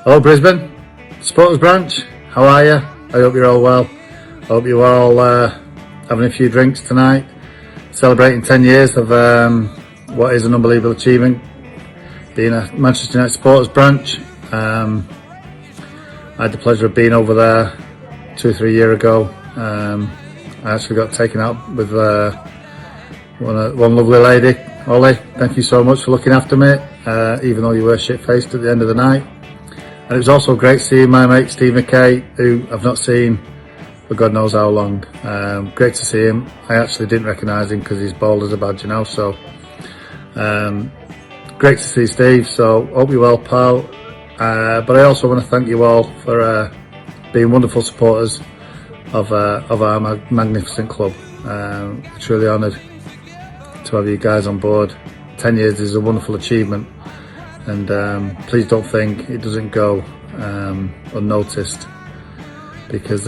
Hello Brisbane, Supporters Branch, how are you? I hope you're all well. I hope you're all having a few drinks tonight, celebrating 10 years of what is an unbelievable achievement, being a Manchester United Supporters Branch. I had the pleasure of being over there 2 or 3 years ago. I actually got taken out with one lovely lady, Ollie. Thank you so much for looking after me, even though you were shit-faced at the end of the night. And it was also great seeing my mate Steve McKay, who I've not seen for God knows how long. Great to see him. I actually didn't recognise him because he's bald as a badger now, so great to see Steve. So hope you're well, pal. But I also want to thank you all for being wonderful supporters of our magnificent club. Truly honoured to have you guys on board. 10 years is a wonderful achievement, and please don't think it doesn't go unnoticed, because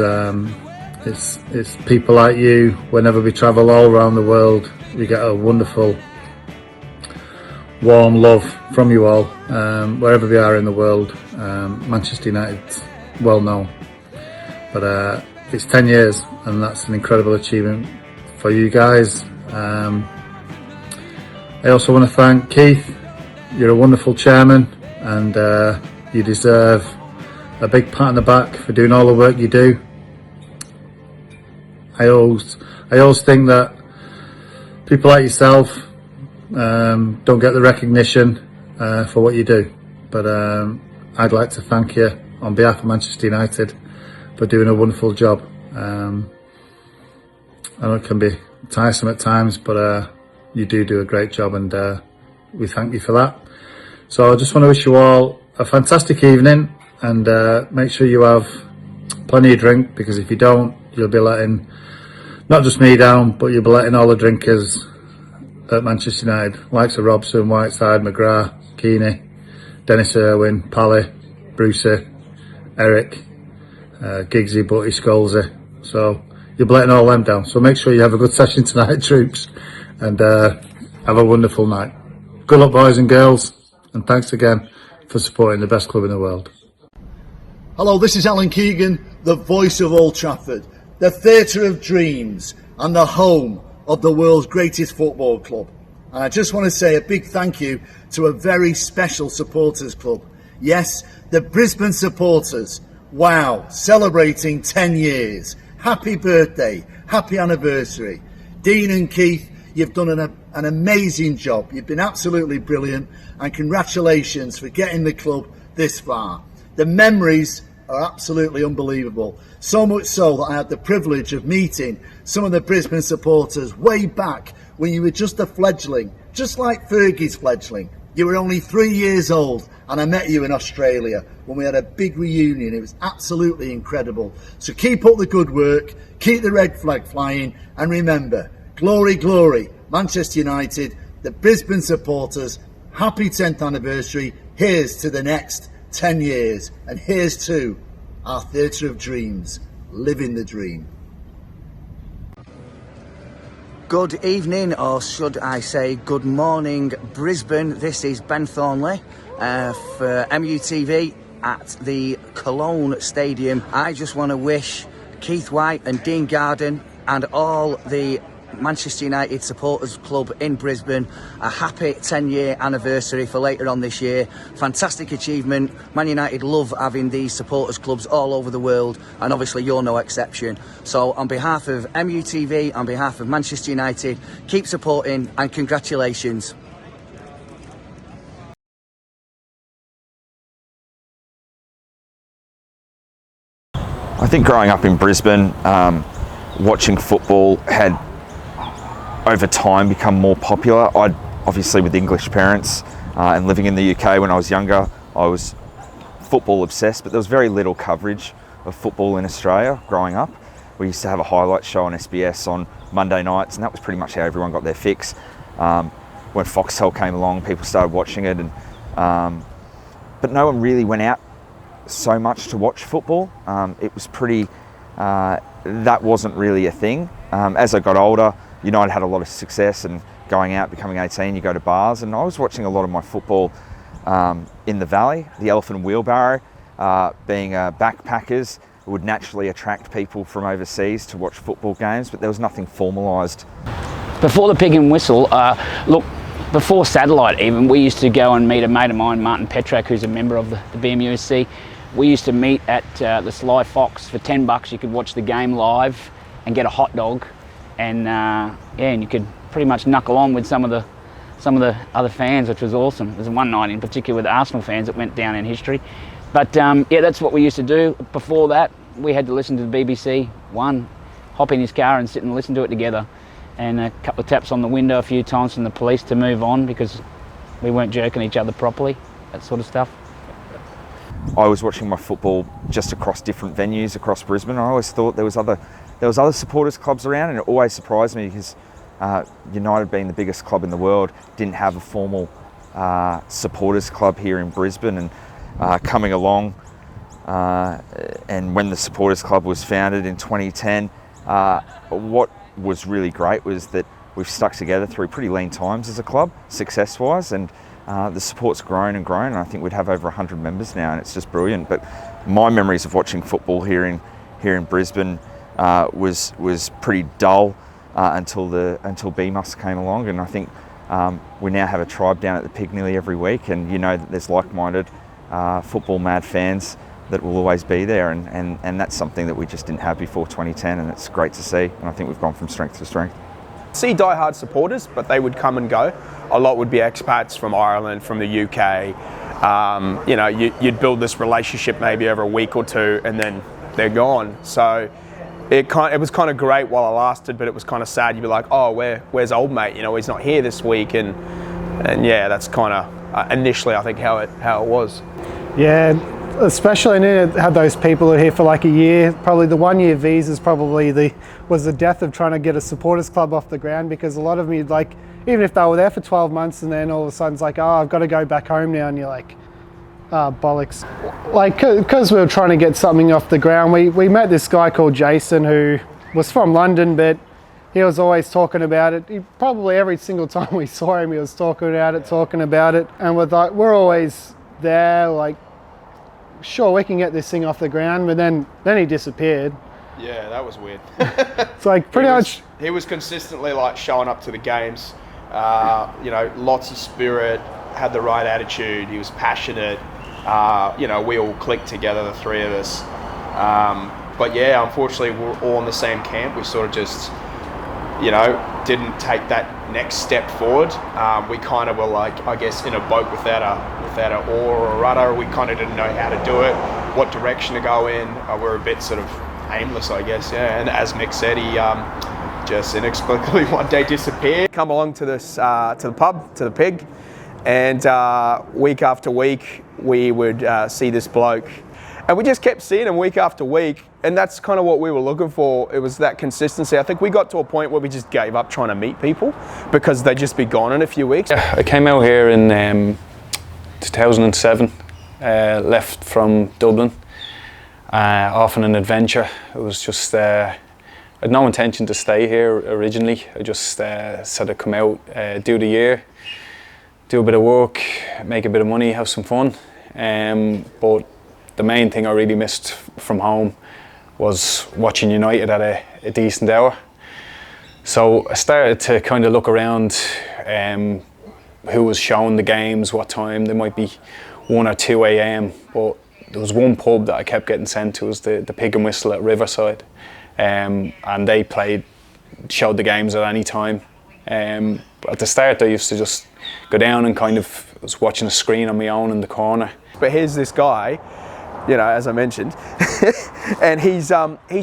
it's people like you. Whenever we travel all around the world, we get a wonderful warm love from you all, wherever we are in the world. Manchester United's well known, but it's 10 years and that's an incredible achievement for you guys. I also want to thank Keith. You're a wonderful chairman, and you deserve a big pat on the back for doing all the work you do. I always think that people like yourself don't get the recognition for what you do, but I'd like to thank you on behalf of Manchester United for doing a wonderful job. I know it can be tiresome at times, but you do a great job, and we thank you for that. So I just want to wish you all a fantastic evening, and make sure you have plenty of drink, because if you don't, you'll be letting not just me down, but you'll be letting all the drinkers at Manchester United, likes of Robson, Whiteside, McGrath, Keeney, Dennis Irwin, Pally, Brucey, Eric, Giggsy, Butty, Scholesy. So you'll be letting all them down. So make sure you have a good session tonight, troops, and have a wonderful night. Good luck, boys and girls, and thanks again for supporting the best club in the world. Hello, this is Alan Keegan, the voice of Old Trafford, the theatre of dreams and the home of the world's greatest football club. And I just want to say a big thank you to a very special supporters club. Yes, the Brisbane supporters. Wow, celebrating 10 years. Happy birthday, happy anniversary. Dean and Keith, you've done an amazing job. You've been absolutely brilliant, and congratulations for getting the club this far. The memories are absolutely unbelievable. So much so that I had the privilege of meeting some of the Brisbane supporters way back when you were just a fledgling, just like Fergie's fledgling. You were only 3 years old, and I met you in Australia when we had a big reunion. It was absolutely incredible. So keep up the good work, keep the red flag flying, and remember, glory, glory, Manchester United, the Brisbane supporters, happy 10th anniversary. Here's to the next 10 years, and here's to our theatre of dreams, living the dream. Good evening, or should I say good morning, Brisbane. This is Ben Thornley for MUTV at the Cologne Stadium. I just want to wish Keith White and Dean Garden and all the Manchester United Supporters Club in Brisbane a happy 10-year anniversary for later on this year. Fantastic achievement. Man United love having these supporters clubs all over the world, and obviously you're no exception. So on behalf of MUTV, on behalf of Manchester United, keep supporting and congratulations. I think growing up in Brisbane, watching football had over time become more popular. I'd obviously, with English parents and living in the UK when I was younger, I was football obsessed, but there was very little coverage of football in Australia growing up. We used to have a highlights show on SBS on Monday nights, and that was pretty much how everyone got their fix. When Foxtel came along, people started watching it, and but no one really went out so much to watch football. It was pretty, that wasn't really a thing. As I got older, United had a lot of success, and going out, becoming 18, you go to bars, and I was watching a lot of my football in the Valley, the Elephant and Wheelbarrow, being backpackers, it would naturally attract people from overseas to watch football games, but there was nothing formalised. Before the Pig and Whistle, look, before satellite even, we used to go and meet a mate of mine, Martin Petrak, who's a member of the BMUSC. We used to meet at the Sly Fox for $10. You could watch the game live and get a hot dog, and and you could pretty much knuckle on with some of the other fans, which was awesome. There was one night in particular with the Arsenal fans that went down in history. But yeah, that's what we used to do. Before that, we had to listen to the BBC One, hop in his car and sit and listen to it together. And a couple of taps on the window a few times from the police to move on because we weren't jerking each other properly, that sort of stuff. I was watching my football just across different venues across Brisbane. I always thought there was other supporters clubs around, and it always surprised me because United, being the biggest club in the world, didn't have a formal supporters club here in Brisbane. And coming along, and when the supporters club was founded in 2010, what was really great was that we've stuck together through pretty lean times as a club, success-wise, and the support's grown and grown, and I think we'd have over 100 members now, and it's just brilliant. But my memories of watching football here in Brisbane was pretty dull until BMUSC came along, and I think we now have a tribe down at the Pig nearly every week, and you know that there's like-minded football mad fans that will always be there, and that's something that we just didn't have before 2010, and it's great to see, and I think we've gone from strength to strength. See die-hard supporters, but they would come and go. A lot would be expats from Ireland, from the UK. You know, you'd build this relationship maybe over a week or two, and then they're gone. So it was kind of great while it lasted, but it was kind of sad. You'd be like, oh, where's old mate? You know, he's not here this week, and yeah, that's kind of initially I think how it was. Yeah, especially had those people who are here for like a year. Probably the 1 year visas was the death of trying to get a supporters club off the ground, because a lot of them, like, even if they were there for 12 months and then all of a sudden it's like, oh, I've got to go back home now, and you're like, bollocks. Like, because we were trying to get something off the ground, we met this guy called Jason who was from London, but he was always talking about it. Probably every single time we saw him, he was talking about it. And we're always there, like, sure, we can get this thing off the ground, but then he disappeared. Yeah, that was weird. It's like pretty much. He was consistently like showing up to the games, you know, lots of spirit, had the right attitude, he was passionate. You know, we all clicked together, the three of us. But yeah, unfortunately, we're all in the same camp. We sort of just, you know, didn't take that next step forward. We kind of were like, I guess, in a boat without an oar or a rudder. We kind of didn't know how to do it, what direction to go in. We're a bit sort of aimless, I guess, yeah. And as Mick said, he just inexplicably one day disappeared. Come along to this, to the pub, to the Pig, and week after week we would see this bloke, and we just kept seeing him week after week, and that's kind of what we were looking for. It was that consistency. I think we got to a point where we just gave up trying to meet people because they'd just be gone in a few weeks. Yeah, I came out here in 2007, left from Dublin, off on an adventure. It was just, I had no intention to stay here originally. I just said I'd come out, do the year, do a bit of work, make a bit of money, have some fun. But the main thing I really missed from home was watching United at a decent hour. So I started to kind of look around who was showing the games, what time. They might be 1 or 2 a.m. But there was one pub that I kept getting sent to, was the Pig and Whistle at Riverside. And they showed the games at any time. At the start I used to just go down and kind of was watching a screen on my own in the corner. But here's this guy, you know, as I mentioned, and he's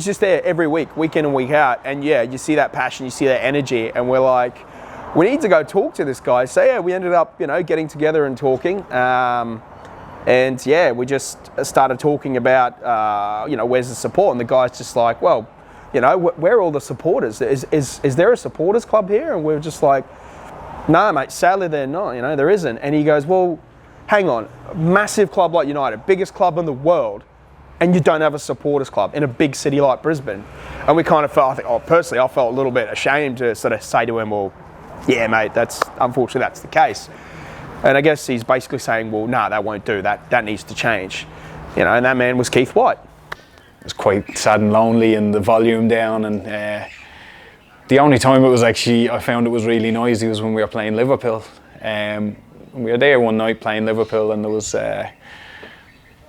just there every week, week in and week out, and yeah, you see that passion, you see that energy, and we're like, we need to go talk to this guy. So yeah, we ended up, you know, getting together and talking, and yeah, we just started talking about, you know, where's the support, and the guy's just like, well, you know, where are all the supporters? Is there a supporters club here? And we're just like, no, mate, sadly they're not, you know, there isn't. And he goes, well, hang on, massive club like United, biggest club in the world, and you don't have a supporters club in a big city like Brisbane. And we kind of felt, personally, I felt a little bit ashamed to sort of say to him, well, yeah, mate, unfortunately that's the case. And I guess he's basically saying, well, no, that won't do, that needs to change. You know, and that man was Keith White. It was quite sad and lonely, and the volume down, and the only time it was actually, I found it was really noisy was when we were playing Liverpool. We were there one night playing Liverpool, and there was, there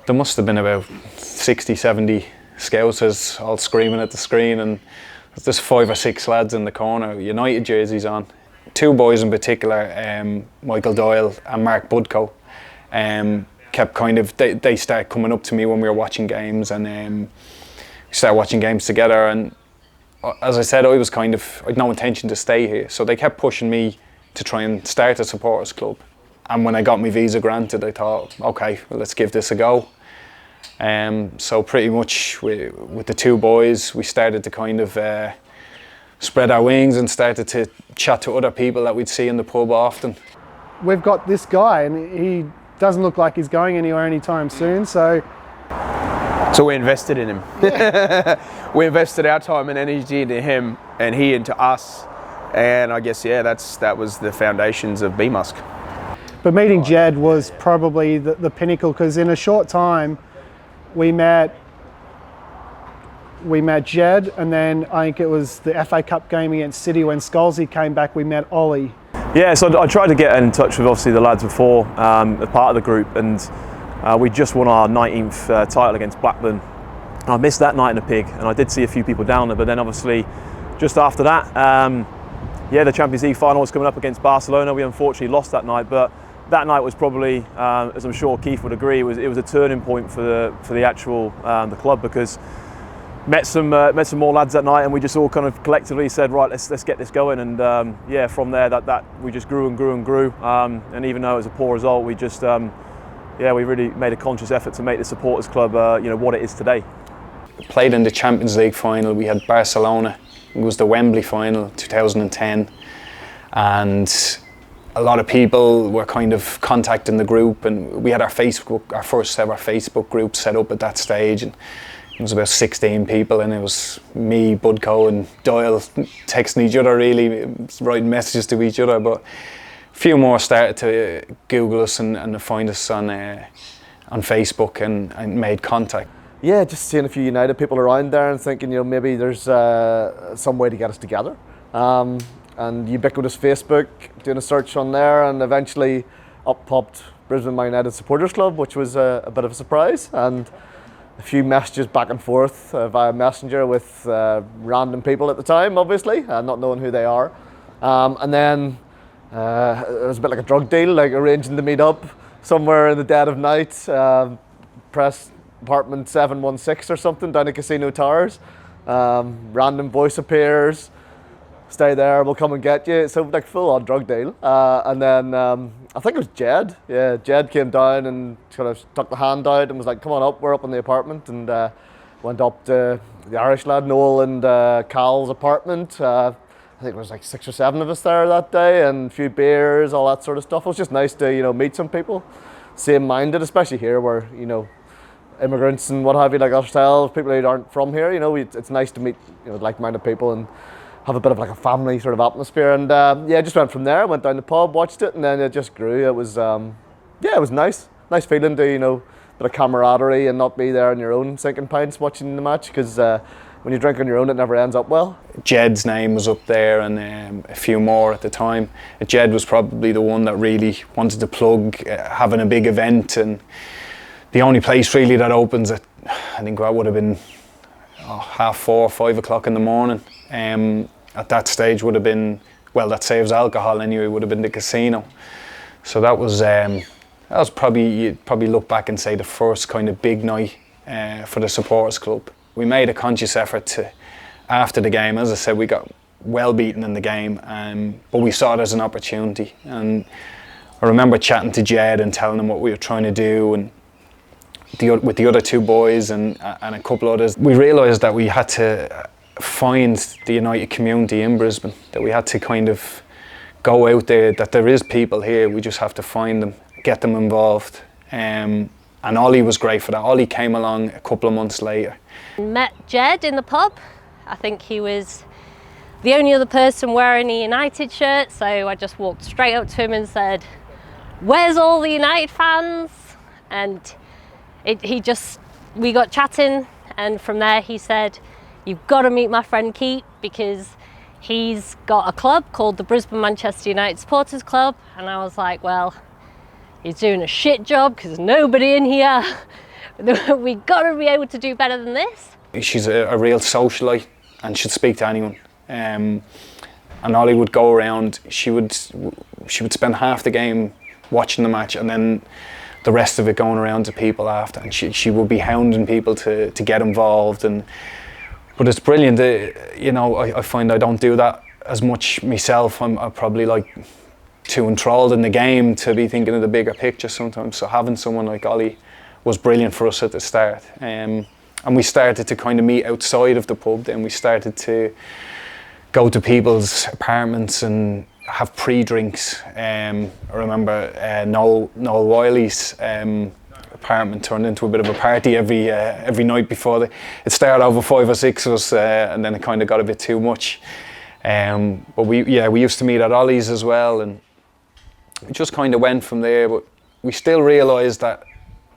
must have been about 60, 70 scousers all screaming at the screen, and there's just 5 or 6 lads in the corner, United jerseys on. 2 boys in particular, Michael Doyle and Mark Budko, kept kind of, they started coming up to me when we were watching games, and we started watching games together, and as I said, I had no intention to stay here, so they kept pushing me to try and start a supporters club. And when I got my visa granted, I thought, okay, well, let's give this a go. So pretty much with the 2 boys, we started to kind of spread our wings and started to chat to other people that we'd see in the pub often. We've got this guy, and he doesn't look like he's going anywhere anytime soon, so we invested in him. We invested our time and energy into him, and he into us. And I guess, yeah, that was the foundations of BMUSC. But meeting Jed was probably the pinnacle, because in a short time we met Jed, and then I think it was the FA Cup game against City when Scholesy came back, we met Ollie. Yeah, so I tried to get in touch with obviously the lads before, as part of the group, and we just won our 19th title against Blackburn. I missed that night in the Pig, and I did see a few people down there, but then obviously just after that, the Champions League final was coming up against Barcelona. We unfortunately lost that night, but that night was probably, as I'm sure Keith would agree, it was a turning point for the actual the club, because met some more lads that night, and we just all kind of collectively said, right, let's get this going, and from there that we just grew and grew and grew, and even though it was a poor result, we just we really made a conscious effort to make the supporters club what it is today. Played in the Champions League final. We had Barcelona. It was the Wembley final, 2010, and a lot of people were kind of contacting the group, and we had our first ever Facebook group set up at that stage, and it was about 16 people, and it was me, Budko and Doyle texting each other, really writing messages to each other, but a few more started to Google us and find us on Facebook and made contact. Yeah, just seeing a few United people around there and thinking, maybe there's some way to get us together. And ubiquitous Facebook, doing a search on there, and eventually up popped Brisbane Man United Supporters Club, which was a bit of a surprise, and a few messages back and forth via Messenger with random people at the time, obviously, not knowing who they are. And then it was a bit like a drug deal, like arranging to meet up somewhere in the dead of night, press apartment 716 or something down at Casino Towers. Random voice appears, stay there, we'll come and get you. So like full on drug deal. And then I think it was Jed. Yeah, Jed came down and kind of stuck the hand out and was like, come on up, we're up in the apartment, and went up to the Irish lad Noel and Cal's apartment. I think there was like 6 or 7 of us there that day, and a few beers, all that sort of stuff. It was just nice to meet some people, same-minded, especially here where immigrants and what have you like ourselves, people who aren't from here. It's nice to meet like-minded people and have a bit of like a family sort of atmosphere. And just went from there. Went down the pub, watched it, and then it just grew. It was it was nice feeling to bit of camaraderie and not be there on your own sinking pints watching the match, because when you drink on your own, it never ends up well. Jed's name was up there, and a few more at the time. Jed was probably the one that really wanted to plug having a big event, and the only place really that opens at, I think that would have been 4:30, 5 o'clock in the morning. At that stage would have been, well, that saves alcohol anyway, would have been the casino. So that was probably, you'd probably look back and say the first kind of big night for the supporters club. We made a conscious effort to, after the game, as I said, we got well beaten in the game, but we saw it as an opportunity. And I remember chatting to Jed and telling him what we were trying to do, and with the other 2 boys and a couple others, we realised that we had to find the United community in Brisbane, that we had to kind of go out there, that there is people here, we just have to find them, get them involved. And Ollie was great for that. Ollie came along a couple of months later. Met Jed in the pub. I think he was the only other person wearing a United shirt, so I just walked straight up to him and said, "Where's all the United fans?" And we got chatting, and from there he said, "You've got to meet my friend Keith, because he's got a club called the Brisbane Manchester United Supporters Club." And I was like, well, he's doing a shit job because there's nobody in here. We got to be able to do better than this. She's a real socialite and she'd speak to anyone. And Ollie would go around, she would spend half the game watching the match and then the rest of it going around to people after, and she would be hounding people to get involved. But it's brilliant. You know, I find I don't do that as much myself. I'm probably like too enthralled in the game to be thinking of the bigger picture sometimes. So having someone like Ollie was brilliant for us at the start. And we started to kind of meet outside of the pub. Then we started to go to people's apartments and have pre-drinks. I remember Noel Wiley's apartment turned into a bit of a party every night before it started over 5 or 6 of us, and then it kind of got a bit too much. But we used to meet at Ollie's as well, and we just kind of went from there. But we still realised that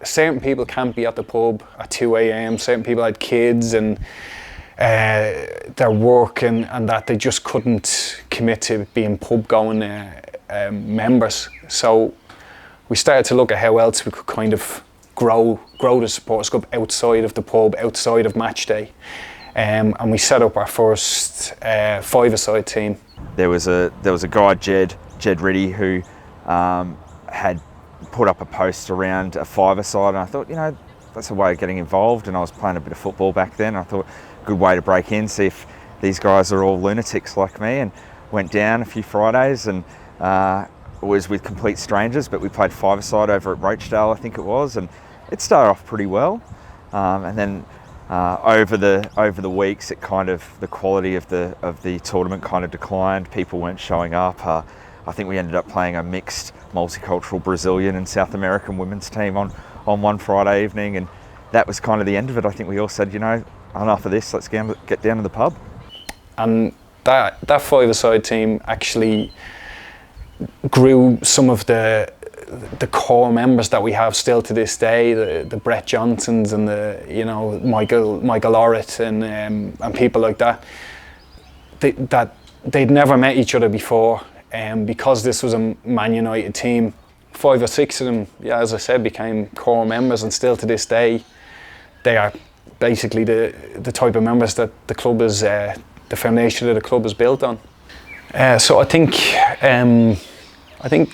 certain people can't be at the pub at 2 a.m. Certain people had kids and their work, and that they just couldn't commit to being pub going members. So we started to look at how else we could kind of grow the supporters club outside of the pub, outside of match day, and we set up our first five-a-side team. There was a guy, Jed Riddy, who had put up a post around a five-a-side, and I thought, you know, that's a way of getting involved. And I was playing a bit of football back then. I thought, good way to break in, see if these guys are all lunatics like me, and went down a few Fridays and was with complete strangers, but we played five-a-side over at Rochdale, I think it was, and it started off pretty well. And then over the weeks, it kind of, the quality of the tournament kind of declined. People weren't showing up. I think we ended up playing a mixed multicultural Brazilian and South American women's team on one Friday evening, and that was kind of the end of it. I think we all said, you know, enough of this, let's get down to the pub. And that five-a-side team actually grew some of the core members that we have still to this day, the Brett Johnsons and the, you know, Michael Orrit and people like that. They'd never met each other before, and because this was a Man United team, 5 or 6 of them, yeah, as I said, became core members, and still to this day, they are basically the type of members that the club is, the foundation of the club is built on. So I think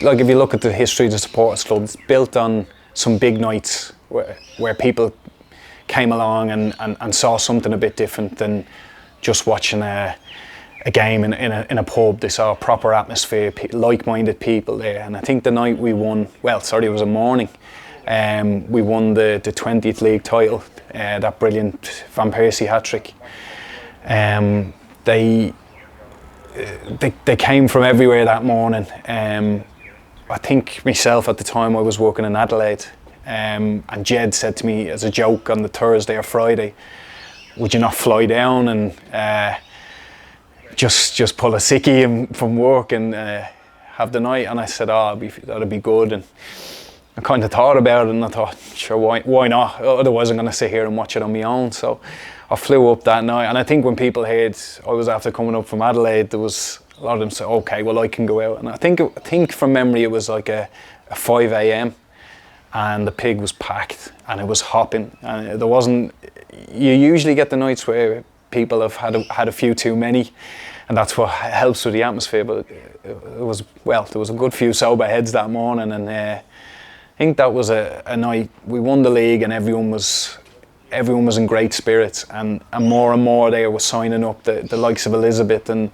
like if you look at the history of the supporters club, it's built on some big nights where people came along and saw something a bit different than just watching a game in a pub. They saw a proper atmosphere, like-minded people there. And I think the night we won, it was a morning, we won the 20th league title, that brilliant Van Persie hat-trick. They came from everywhere that morning. I think myself at the time I was working in Adelaide, and Jed said to me as a joke on the Thursday or Friday, would you not fly down and just pull a sickie from work and have the night? And I said, that'd be good. And I kind of thought about it, and I thought, sure, why not? Otherwise I'm going to sit here and watch it on my own. So I flew up that night, and I think when people heard I was after coming up from Adelaide, there was a lot of them said, okay, well, I can go out. And I think from memory it was like a 5 a.m. and the pig was packed and it was hopping. And there wasn't, you usually get the nights where people have had a few too many, and that's what helps with the atmosphere. But there was a good few sober heads that morning, and I think that was a night we won the league, and everyone was in great spirits, and more they were signing up, the likes of Elizabeth and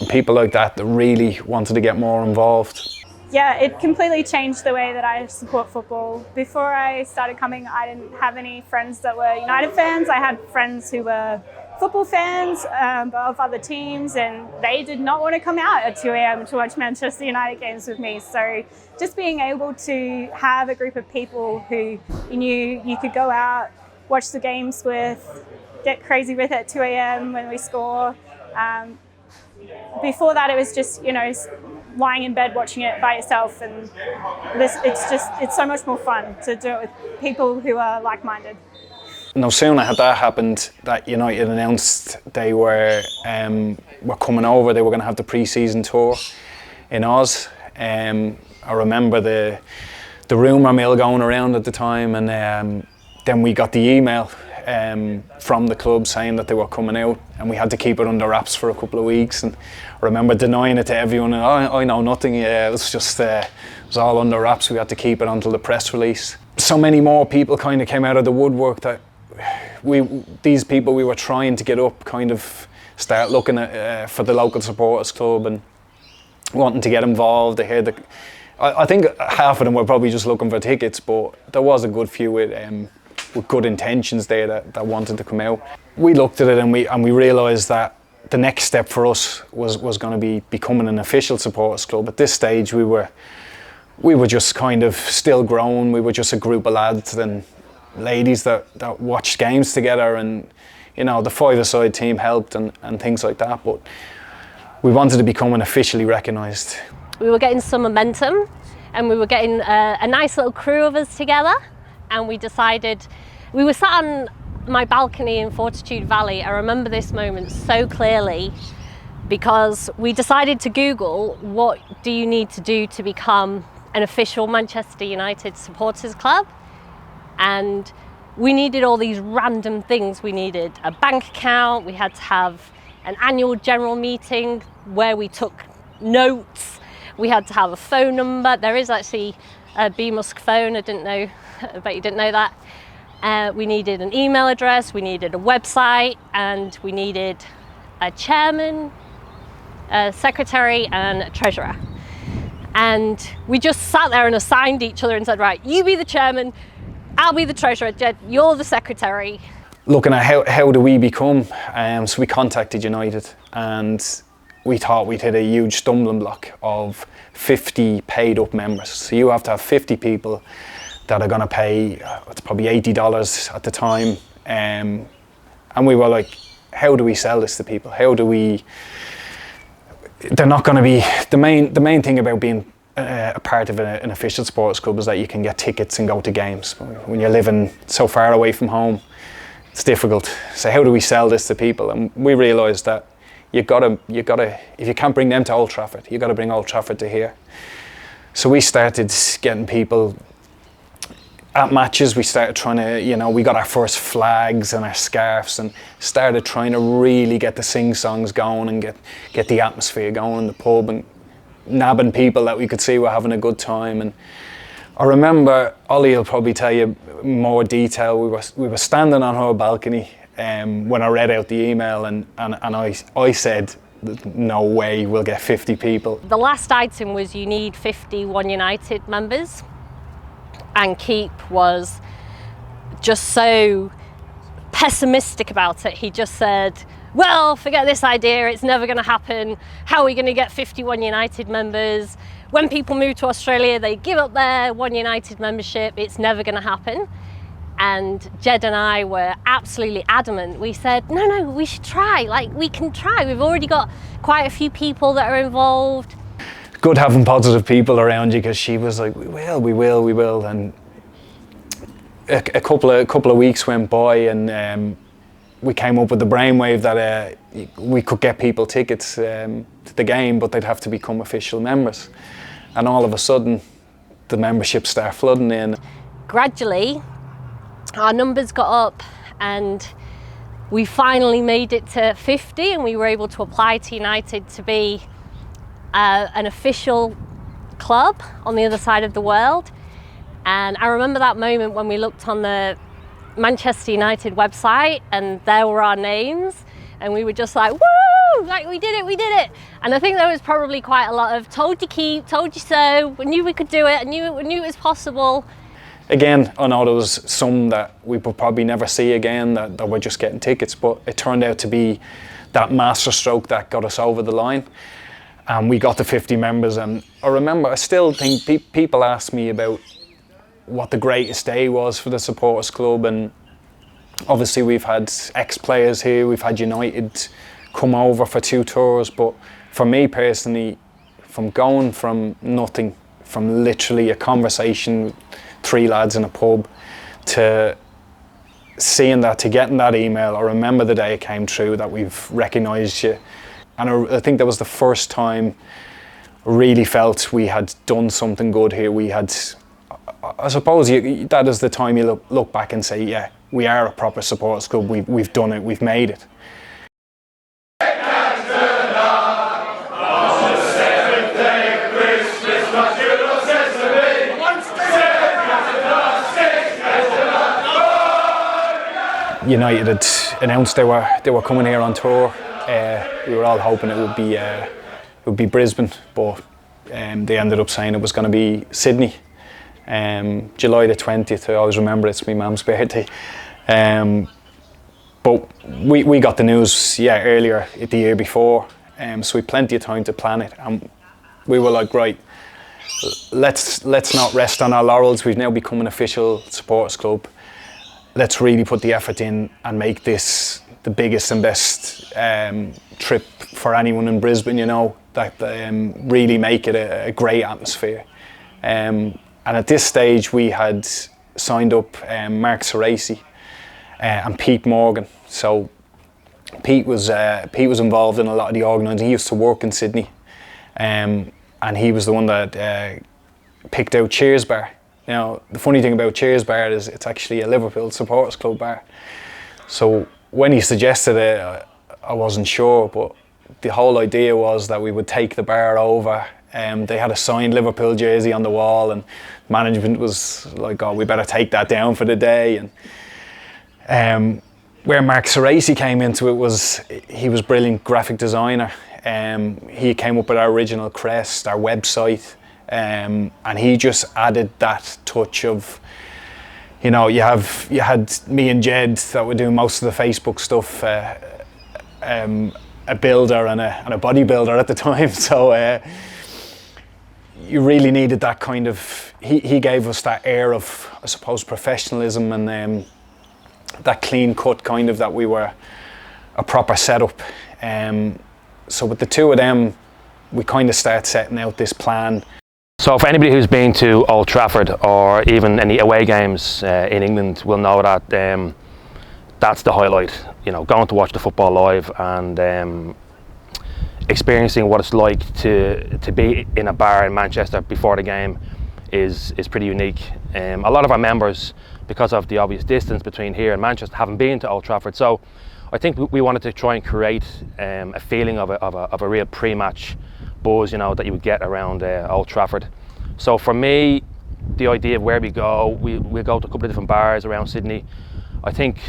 people like that really wanted to get more involved. Yeah, it completely changed the way that I support football. Before I started coming, I didn't have any friends that were United fans. I had friends who were football fans of other teams, and they did not want to come out at 2 a.m. to watch Manchester United games with me. So just being able to have a group of people who you knew you could go out, watch the games with, get crazy with at 2 a.m. when we score. Before that, it was just, you know, lying in bed watching it by yourself, and it's so much more fun to do it with people who are like-minded. No sooner had that happened that United announced they were coming over. They were going to have the pre-season tour in Oz. I remember the rumour mill going around at the time, and then we got the email from the club saying that they were coming out, and we had to keep it under wraps for a couple of weeks. And I remember denying it to everyone. And I know nothing. Yeah, it was just it was all under wraps. We had to keep it until the press release. So many more people kind of came out of the woodwork that these people we were trying to get up kind of start looking at for the local supporters club and wanting to get involved. They heard I think half of them were probably just looking for tickets, but there was a good few with good intentions there that wanted to come out. We looked at it and we realised that the next step for us was going to be becoming an official supporters club. At this stage we were just kind of still growing. We were just a group of lads and ladies that watched games together, and the five-a-side team helped and things like that, but we wanted to become an officially recognised. We were getting some momentum, and we were getting a nice little crew of us together, and we decided, we were sat on my balcony in Fortitude Valley. I remember this moment so clearly because we decided to Google, what do you need to do to become an official Manchester United supporters club? And we needed all these random things. We needed a bank account, we had to have an annual general meeting where we took notes, we had to have a phone number. There is actually a BMUSC phone, I didn't know, I bet you didn't know that. We needed an email address, we needed a website, and we needed a chairman, a secretary, and a treasurer. And we just sat there and assigned each other and said, right, you be the chairman, I'll be the treasurer, Jed, you're the secretary. Looking at how do we become, so we contacted United, and we thought we'd hit a huge stumbling block of 50 paid up members. So you have to have 50 people that are going to pay, it's probably $80 at the time. And we were like, how do we sell this to people? How do we, they're not going to be, the main thing about being a part of an official sports club is that you can get tickets and go to games. When you're living so far away from home, it's difficult. So how do we sell this to people? And we realised that you gotta, if you can't bring them to Old Trafford, you gotta bring Old Trafford to here. So we started getting people at matches. We started trying to, we got our first flags and our scarves and started trying to really get the sing-songs going and get the atmosphere going in the pub and nabbing people that we could see were having a good time. And I remember, Ollie will probably tell you more detail, we were standing on her balcony when I read out the email and I said, no way we'll get 50 people. The last item was you need 50 One United members, and Keep was just so pessimistic about it. He just said, well, forget this idea, it's never going to happen. How are we going to get 51 United members? When people move to Australia, they give up their One United membership, it's never going to happen. And Jed and I were absolutely adamant. We said, no, we should try, we can try. We've already got quite a few people that are involved. Good having positive people around you, because she was like, we will. And a couple of weeks went by, and we came up with the brainwave that we could get people tickets to the game, but they'd have to become official members. And all of a sudden, the memberships start flooding in. Gradually, our numbers got up, and we finally made it to 50, and we were able to apply to United to be an official club on the other side of the world. And I remember that moment when we looked on the Manchester United website and there were our names, and we were just like, woo, we did it. And I think there was probably quite a lot of told you Keep, told you so, we knew we could do it, I knew it was possible. Again, I know there was some that we would probably never see again that were just getting tickets, but it turned out to be that masterstroke that got us over the line. And we got to 50 members, and I remember, I still think people ask me about what the greatest day was for the supporters club, and obviously we've had ex-players here, we've had United come over for 2 tours, but for me personally, from going from nothing, from literally a conversation with 3 lads in a pub, to seeing that, to getting that email. I remember the day it came through that we've recognised you, and I think that was the first time I really felt we had done something good here. We had, I suppose that is the time you look back and say, yeah, we are a proper supporters club, we've done it, we've made it. United had announced they were coming here on tour. We were all hoping it would be Brisbane, but they ended up saying it was going to be Sydney. July the 20th, I always remember it's my mum's birthday. But we got the news earlier the year before, so we had plenty of time to plan it, and we were like, right, let's not rest on our laurels. We've now become an official supporters club. Let's really put the effort in and make this the biggest and best trip for anyone in Brisbane, you know, that really make it a great atmosphere. And at this stage we had signed up Mark Cerasi and Pete Morgan. So Pete was involved in a lot of the organising. He used to work in Sydney, and he was the one that picked out Cheers Bar. Now, the funny thing about Cheers Bar is it's actually a Liverpool supporters club bar. So when he suggested it, I wasn't sure, but the whole idea was that we would take the bar over. They had a signed Liverpool jersey on the wall, and management was like, oh, we better take that down for the day. And where Mark Cerasi came into it was, he was a brilliant graphic designer. He came up with our original crest, our website. And he just added that touch of, you know, you had me and Jed that were doing most of the Facebook stuff, a builder and a bodybuilder at the time, so you really needed that kind of, he gave us that air of, I suppose, professionalism, and that clean cut kind of, that we were a proper setup. So with the two of them, we kind of start setting out this plan. So for anybody who's been to Old Trafford or even any away games in England will know that that's the highlight. You know, going to watch the football live and experiencing what it's like to be in a bar in Manchester before the game is pretty unique. A lot of our members, because of the obvious distance between here and Manchester, haven't been to Old Trafford. So I think we wanted to try and create a feeling of a real pre-match buzz, you know, that you would get around Old Trafford. So for me, the idea of where we go to a couple of different bars around Sydney. I think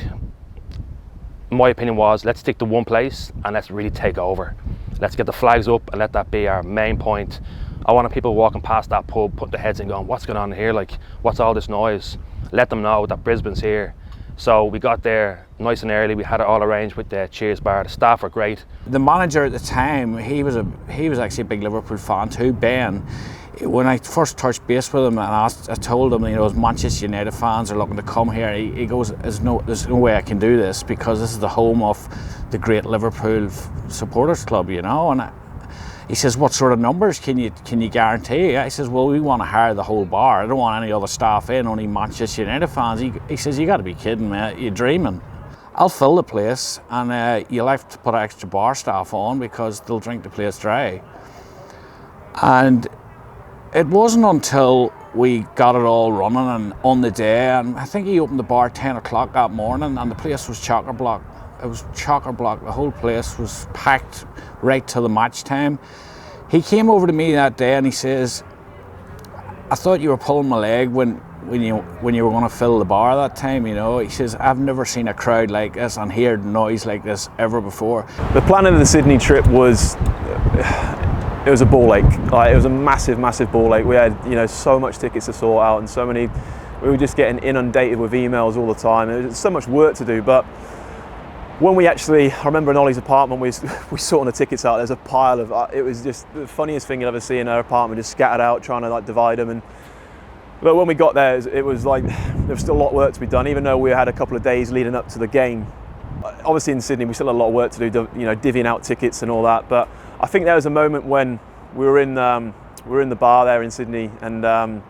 my opinion was, let's stick to one place and let's really take over. Let's get the flags up and let that be our main point. I wanted people walking past that pub, putting their heads in, going, what's going on here? Like, what's all this noise? Let them know that Brisbane's here. So we got there nice and early. We had it all arranged with the Cheers Bar. The staff were great. The manager at the time, he was actually a big Liverpool fan too, Ben. When I first touched base with him and I told him, you know, as Manchester United fans are looking to come here, he goes, there's no way I can do this, because this is the home of the great Liverpool supporters club, you know. And he says, what sort of numbers can you guarantee? I says, well, we want to hire the whole bar. I don't want any other staff in, only Manchester United fans. He says, you got to be kidding me, you're dreaming. I'll fill the place, and you'll have to put extra bar staff on because they'll drink the place dry. And it wasn't until we got it all running and on the day, and I think he opened the bar 10 o'clock that morning, and the place was chock-a-block. It was chock-a-block. The whole place was packed right till the match time. He came over to me that day and he says, I thought you were pulling my leg when you were going to fill the bar that time, you know. He says, I've never seen a crowd like this and heard noise like this ever before. The planning of the Sydney trip was, it was a ball ache. Like, it was a massive, massive ball ache. We had, you know, so much tickets to sort out, and so many, we were just getting inundated with emails all the time. There was so much work to do, but when we actually, I remember in Ollie's apartment, we sorting the tickets out, there's a pile of, it was just the funniest thing you'll ever see in her apartment, just scattered out, trying to like divide them. But when we got there, it was like, there was still a lot of work to be done, even though we had a couple of days leading up to the game. Obviously in Sydney, we still had a lot of work to do, you know, divvying out tickets and all that. But I think there was a moment when we were in the bar there in Sydney, and the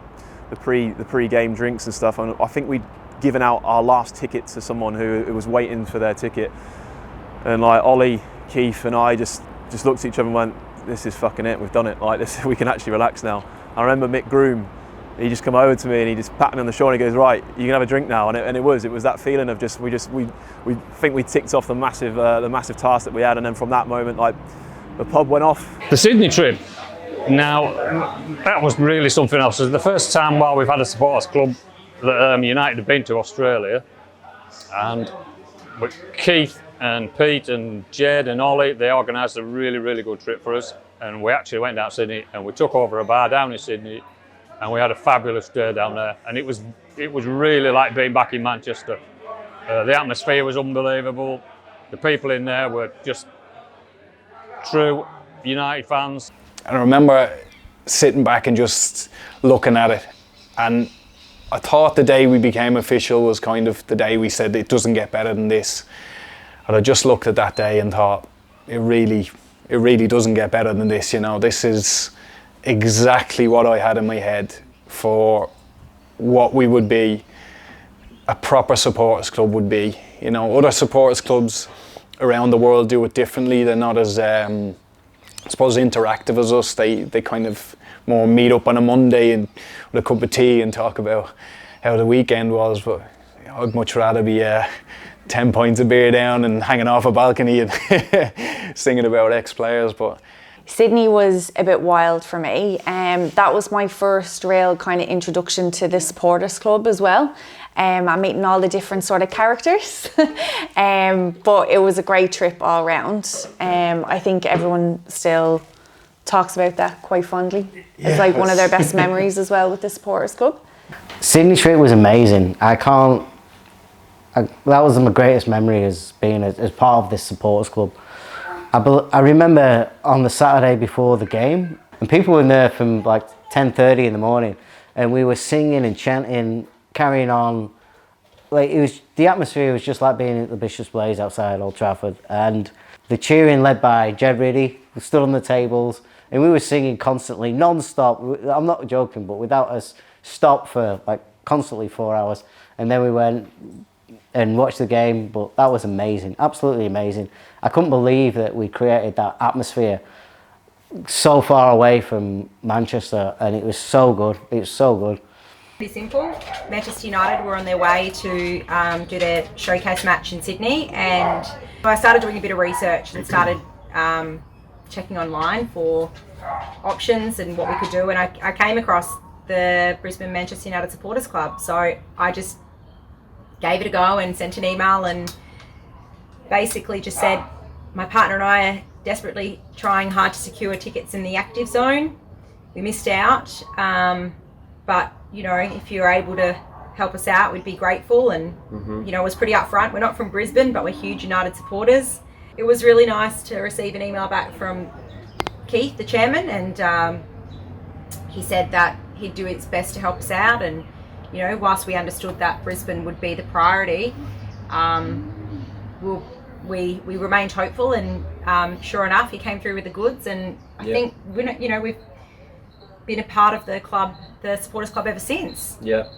pre-game drinks and stuff. And I think we'd given out our last ticket to someone who was waiting for their ticket. And like Ollie, Keith, and I just looked at each other and went, "This is fucking it. We've done it. Like this, we can actually relax now." I remember Mick Groom. He just come over to me and he just patted me on the shoulder and he goes, "Right, you can have a drink now." And it was that feeling of just we think we ticked off the massive task that we had, and then from that moment, like, the pub went off. The Sydney trip, now that was really something else. It was the first time while we've had a supporters club that United have been to Australia, and with Keith and Pete and Jed and Ollie, they organised a really good trip for us, and we actually went down to Sydney and we took over a bar down in Sydney, and we had a fabulous day down there, and it was really like being back in Manchester. The atmosphere was unbelievable. The people in there were just true United fans. And I remember sitting back and just looking at it, and I thought the day we became official was kind of the day we said it doesn't get better than this. And I just looked at that day and thought, it really doesn't get better than this. You know, this is exactly what I had in my head for what we would be, a proper supporters club would be. You know, other supporters clubs around the world do it differently. They're not as, I suppose, interactive as us. They kind of more meet up on a Monday and with a cup of tea and talk about how the weekend was. But you know, I'd much rather be 10 pints of beer down and hanging off a balcony and singing about ex-players. But Sydney was a bit wild for me. That was my first real kind of introduction to the supporters club as well. I'm meeting all the different sort of characters, but it was a great trip all round. I think everyone still talks about that quite fondly. Yeah, it's like one of their best memories as well with the supporters club. Sydney trip was amazing. That was my greatest memory as being as part of this supporters club. I remember on the Saturday before the game, and people were there from like 10:30 in the morning, and we were singing and chanting, carrying on. Like the atmosphere was just like being at the Bishop's Blaze outside Old Trafford, and the cheering led by Jed Riddy, who stood on the tables, and we were singing constantly, non-stop. I'm not joking, but without us stop for like constantly 4 hours, and then we went and watched the game. But that was amazing, absolutely amazing. I couldn't believe that we created that atmosphere so far away from Manchester, and it was so good. It was so good. Pretty simple. Manchester United were on their way to do their showcase match in Sydney, and I started doing a bit of research and started checking online for options and what we could do, and I came across the Brisbane Manchester United Supporters Club. So I just gave it a go and sent an email and basically just said, my partner and I are desperately trying hard to secure tickets in the active zone. We missed out, but you know, if you're able to help us out, we'd be grateful. And you know, it was pretty upfront. We're not from Brisbane, but we're huge United supporters. It was really nice to receive an email back from Keith, the chairman, and he said that he'd do his best to help us out. And you know, whilst we understood that Brisbane would be the priority, we remained hopeful, and sure enough, he came through with the goods. And I think we've been a part of the club, the supporters club, ever since. Yeah.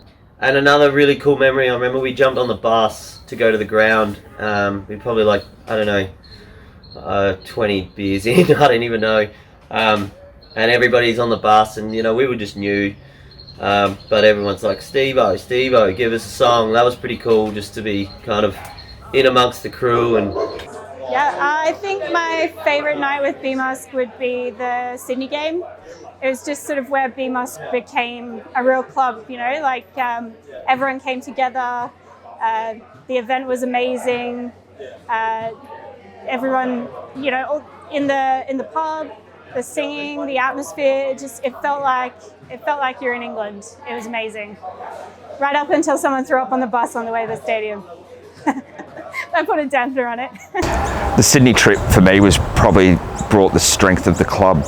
And another really cool memory, I remember we jumped on the bus to go to the ground. We probably like, I don't know, 20 beers in, I don't even know. And everybody's on the bus, and you know, we were just new. But everyone's like, Steve-O, give us a song. That was pretty cool, just to be kind of in amongst the crew. And yeah, I think my favourite night with BMUSC would be the Sydney game. It was just sort of where BMUSC became a real club, you know, like everyone came together. The event was amazing. Everyone, you know, in the pub, the singing, the atmosphere, it felt like you're in England. It was amazing. Right up until someone threw up on the bus on the way to the stadium. I put a dampener on it. The Sydney trip for me was probably brought the strength of the club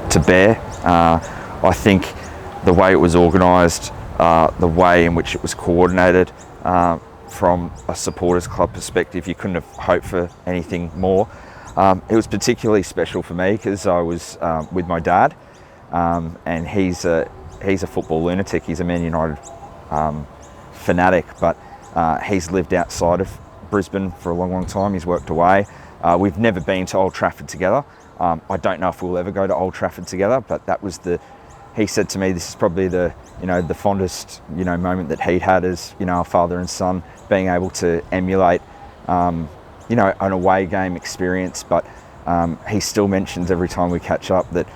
to bear. I think the way it was organised, the way in which it was coordinated, from a supporters club perspective, you couldn't have hoped for anything more. It was particularly special for me because I was with my dad, and he's a football lunatic. He's a Man United fanatic, but he's lived outside of Brisbane for a long, long time. He's worked away. We've never been to Old Trafford together. I don't know if we'll ever go to Old Trafford together, but that was he said to me, this is probably the fondest, moment that he'd had as, a father and son, being able to emulate, an away game experience. But he still mentions every time we catch up that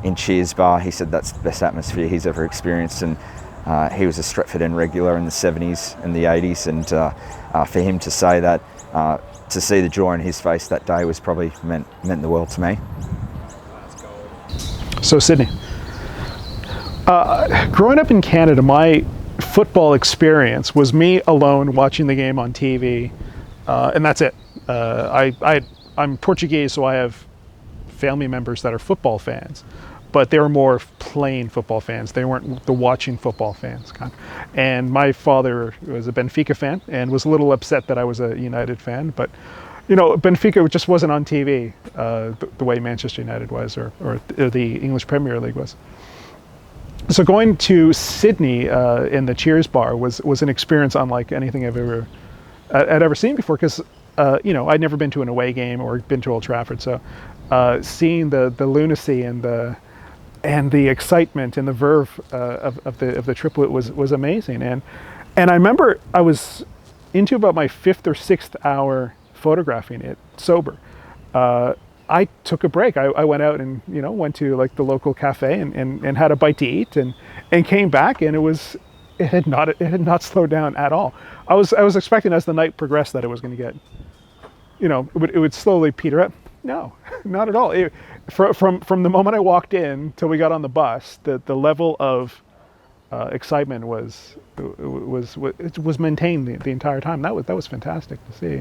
in Cheers Bar, he said that's the best atmosphere he's ever experienced. And he was a Stretford End regular in the 70s and the 80s. And for him to say that, to see the joy on his face that day was probably meant the world to me. So Sydney, growing up in Canada, my football experience was me alone watching the game on TV, and that's it. I'm Portuguese, so I have family members that are football fans, but they were more plain football fans. They weren't the watching football fans. And my father was a Benfica fan and was a little upset that I was a United fan, but Benfica just wasn't on TV the way Manchester United was, or the English Premier League was. So going to Sydney in the Cheers Bar was an experience unlike anything I'd ever seen before, because I'd never been to an away game or been to Old Trafford. So seeing the lunacy and the excitement and the verve of the triplet was amazing. And I remember I was into about my 5th or 6th hour photographing it sober. I took a break. I went out and went to like the local cafe and had a bite to eat and came back, and it had not slowed down at all. I was expecting as the night progressed that it was going to get, it would slowly peter up. No, not at all. From the moment I walked in till we got on the bus, the level of excitement was maintained the entire time. That was fantastic to see.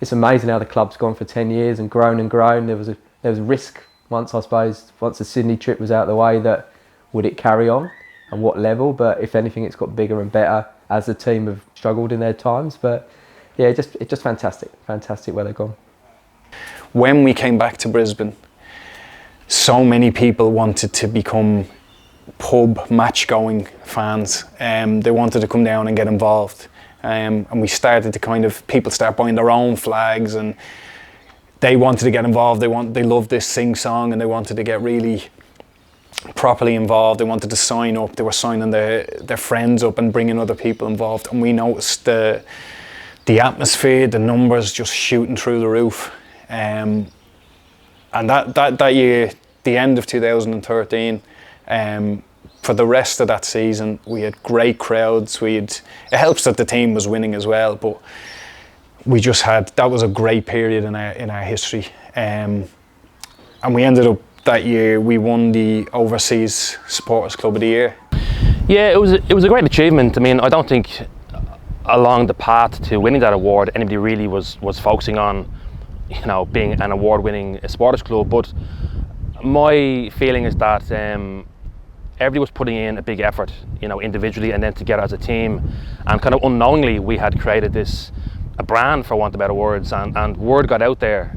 It's amazing how the club's gone for 10 years and grown and grown. There was a risk once, I suppose, once the Sydney trip was out of the way, that would it carry on and what level, but if anything it's got bigger and better as the team have struggled in their times. But yeah, it's just fantastic where they've gone. When we came back to Brisbane, so many people wanted to become pub match going fans. They wanted to come down and get involved. And we started to people start buying their own flags, and they wanted to get involved. They loved this sing song, and they wanted to get really properly involved. They wanted to sign up. They were signing their friends up and bringing other people involved. And we noticed the atmosphere, the numbers just shooting through the roof. And that year, the end of 2013, for the rest of that season, we had great crowds. It helps that the team was winning as well, but that was a great period in our history. And we ended up that year, we won the Overseas Supporters Club of the Year. Yeah, it was a great achievement. I mean, I don't think along the path to winning that award, anybody really was focusing on, being an award-winning supporters club. But my feeling is that everybody was putting in a big effort, individually and then together as a team, and kind of unknowingly we had created a brand, for want of better words, and word got out there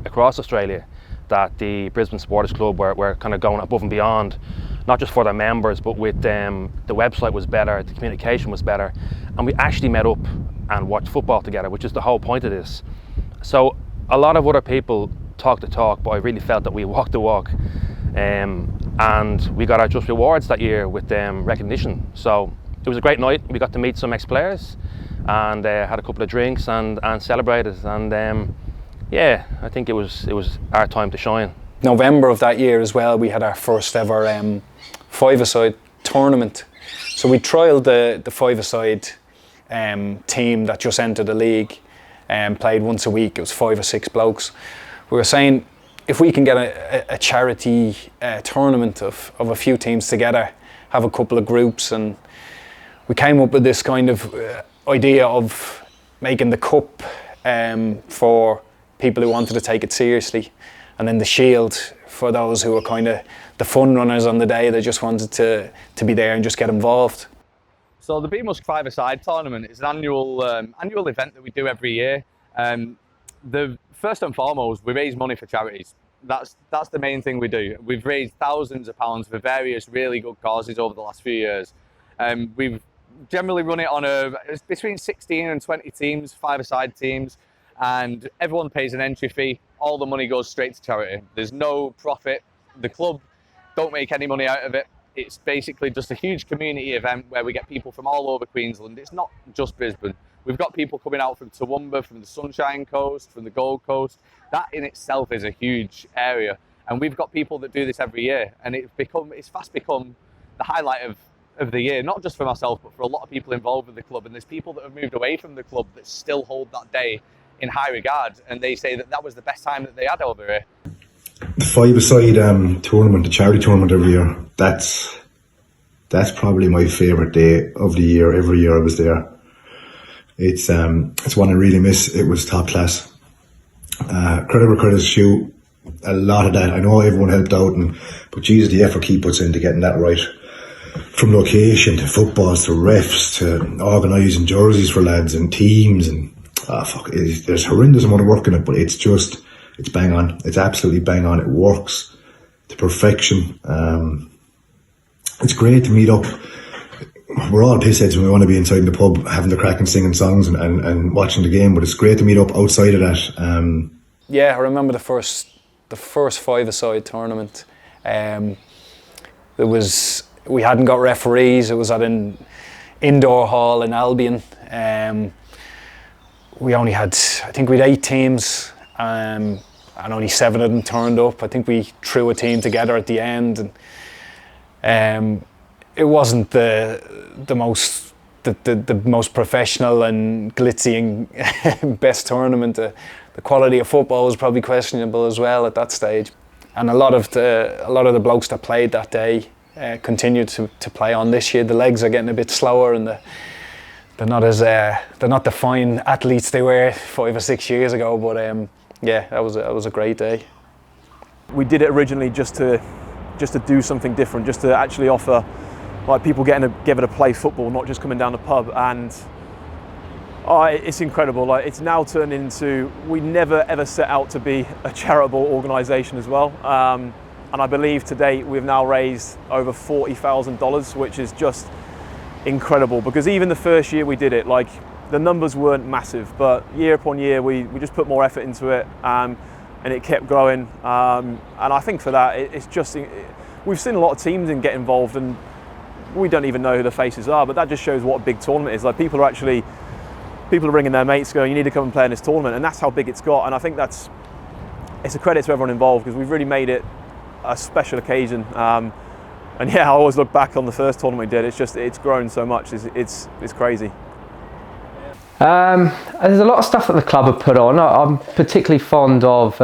across Australia that the Brisbane Supporters Club were kind of going above and beyond, not just for their members, but with the website was better, the communication was better, and we actually met up and watched football together, which is the whole point of this. So a lot of other people talk the talk, but I really felt that we walked the walk. And we got our just rewards that year with recognition. So it was a great night. We got to meet some ex-players and had a couple of drinks and celebrated. And yeah, I think it was our time to shine. November of that year as well, we had our first ever five-a-side tournament. So we trialled the five-a-side team that just entered the league and played once a week. It was 5 or 6 blokes. We were saying, if we can get a charity tournament of a few teams together, have a couple of groups, and we came up with this kind of idea of making the cup for people who wanted to take it seriously, and then the shield for those who were kind of the fun runners on the day that just wanted to be there and just get involved. So the BMUSC five-a-side tournament is an annual event that we do every year. The first and foremost, we raise money for charities. That's the main thing we do. We've raised thousands of pounds for various really good causes over the last few years. We've generally run it on it's between 16 and 20 teams, five-a-side teams, and everyone pays an entry fee. All the money goes straight to charity. There's no profit. The club don't make any money out of it. It's basically just a huge community event where we get people from all over Queensland. It's not just Brisbane. We've got people coming out from Toowoomba, from the Sunshine Coast, from the Gold Coast. That in itself is a huge area. And we've got people that do this every year. And it's fast become the highlight of the year, not just for myself, but for a lot of people involved with the club. And there's people that have moved away from the club that still hold that day in high regard. And they say that was the best time that they had over here. The five-a-side tournament, the charity tournament every year, that's probably my favourite day of the year. Every year I was there. It's one I really miss. It was top class. Credit where credit's due. A lot of that. I know everyone helped out, but Jesus, the effort he puts into getting that right. From location to footballs to refs to organising jerseys for lads and teams and there's horrendous amount of work in it, but it's bang on. It's absolutely bang on. It works to perfection. It's great to meet up. We're all pissheads when we want to be inside the pub having the crack and singing songs and watching the game, but it's great to meet up outside of that. Yeah, I remember the first five-a-side tournament. We hadn't got referees. It was at an indoor hall in Albion. We only had, I think we had 8 teams, and only 7 of them turned up. I think we threw a team together at the end, and it wasn't the most professional and glitzy and best tournament. The quality of football was probably questionable as well at that stage, and a lot of the blokes that played that day continue to play on this year. The legs are getting a bit slower, and they're not the fine athletes they were 5 or 6 years ago. But yeah, that was a great day. We did it originally just to do something different, just to actually offer like people getting to play football, not just coming down the pub. And it's incredible. Like, it's now turned into, we never ever set out to be a charitable organisation as well. And I believe to date we've now raised over $40,000, which is just incredible, because even the first year we did it, like, the numbers weren't massive, but year upon year we just put more effort into it, and it kept growing. And I think for that, it's just, we've seen a lot of teams get involved, and we don't even know who the faces are, but that just shows what a big tournament is. Like, people are ringing their mates going, you need to come and play in this tournament, and that's how big it's got. And I think it's a credit to everyone involved, because we've really made it a special occasion. And yeah, I always look back on the first tournament we did. It's grown so much. It's crazy. There's a lot of stuff that the club have put on. I'm particularly fond of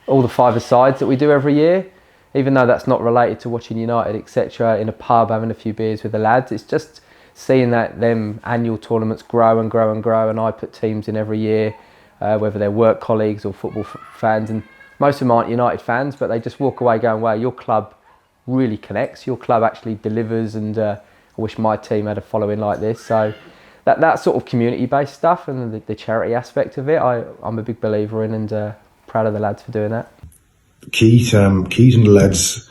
all the five-a-sides that we do every year, even though that's not related to watching United, etc. in a pub, having a few beers with the lads. It's just seeing that them annual tournaments grow and grow and grow, and I put teams in every year, whether they're work colleagues or football fans, and most of them aren't United fans, but they just walk away going, wow, your club really connects, your club actually delivers, and I wish my team had a following like this. So that sort of community-based stuff and the charity aspect of it, I'm a big believer in, and proud of the lads for doing that. Keith and the lads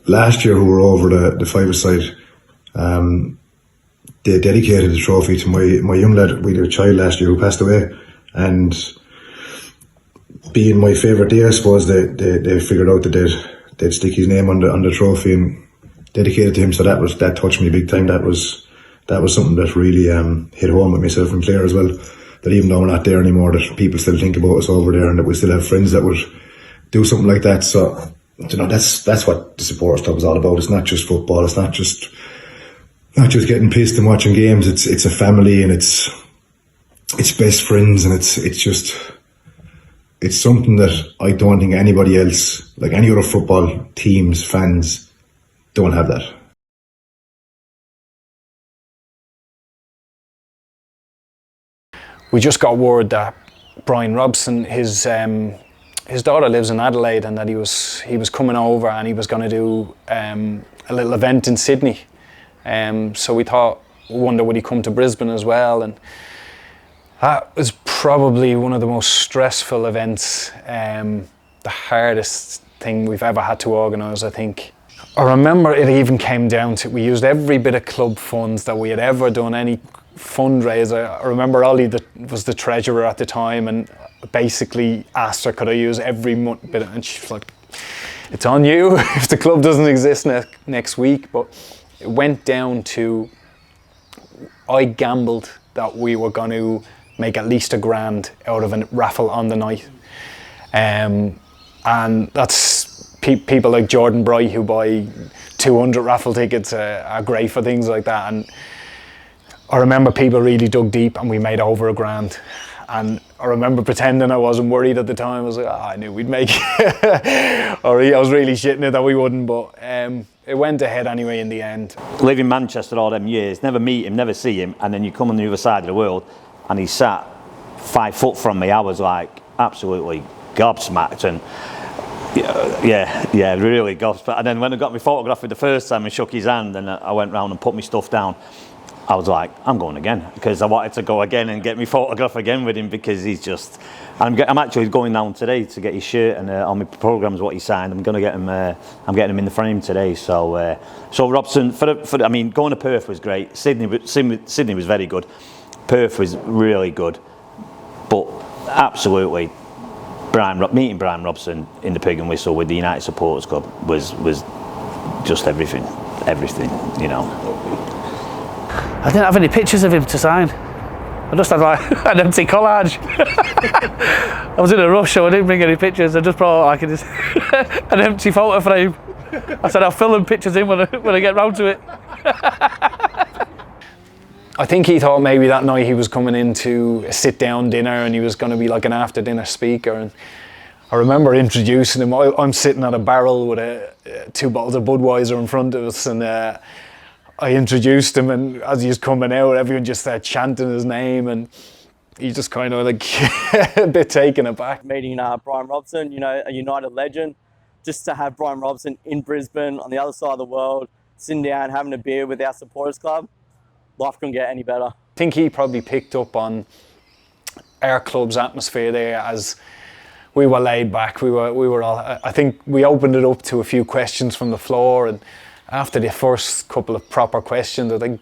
last year who were over the five-a-side, they dedicated the trophy to my young lad. We had a child last year who passed away, and being my favourite day, I suppose, they figured out that they'd stick his name on the trophy and dedicate it to him. So that touched me big time. That was something that really hit home with myself and Claire as well. That even though we're not there anymore, that people still think about us over there, and that we still have friends that would do something like that. So, you know, that's what the supporters club is all about. It's not just football. It's not just getting pissed and watching games. It's a family, and it's best friends, and it's something that I don't think anybody else, like any other football teams, fans, don't have that. We just got word that Brian Robson, his daughter lives in Adelaide, and that he was coming over and he was going to do a little event in Sydney. So we thought, wonder would he come to Brisbane as well, and that was probably one of the most stressful events, the hardest thing we've ever had to organise, I think. I remember it even came down to, we used every bit of club funds that we had ever done, any fundraiser. I remember Ollie was the treasurer at the time, and basically asked her could I use every bit, and she was like, it's on you if the club doesn't exist next week. But it went down to, I gambled that we were going to make at least $1,000 out of a raffle on the night. And that's people like Jordan Bright who buy 200 raffle tickets are great for things like that. And I remember people really dug deep and we made over $1,000. And I remember pretending I wasn't worried at the time. I was like, I knew we'd make it. Or I was really shitting it that we wouldn't, but it went ahead anyway in the end. Living in Manchester all them years, never meet him, never see him, and then you come on the other side of the world and he sat 5 foot from me. I was like absolutely gobsmacked, and yeah, really gobsmacked. And then when I got my photograph for the first time and shook his hand and I went round and put my stuff down, I was like, I'm going again, because I wanted to go again and get my photograph again with him, because he's just, I'm actually going down today to get his shirt, and on my programme's what he signed. I'm going to get him, I'm getting him in the frame today. So Robson, I mean, going to Perth was great. Sydney was very good. Perth was really good, but absolutely, meeting Brian Robson in the Pig and Whistle with the United Supporters Club was just everything, you know. I didn't have any pictures of him to sign. I just had like an empty collage. I was in a rush, so I didn't bring any pictures. I just brought like an empty photo frame. I said I'll fill them pictures in when I get round to it. I think he thought maybe that night he was coming into a sit-down dinner and he was going to be like an after-dinner speaker. And I remember introducing him. I'm sitting at a barrel with 2 bottles of Budweiser in front of us, and I introduced him, and as he was coming out, everyone just started chanting his name, and he just kind of like a bit taken aback. Meeting Brian Robson, you know, a United legend, just to have Brian Robson in Brisbane on the other side of the world, sitting down having a beer with our supporters club, life couldn't get any better. I think he probably picked up on our club's atmosphere there, as we were laid back. We were all, I think we opened it up to a few questions from the floor, and after the first couple of proper questions, I think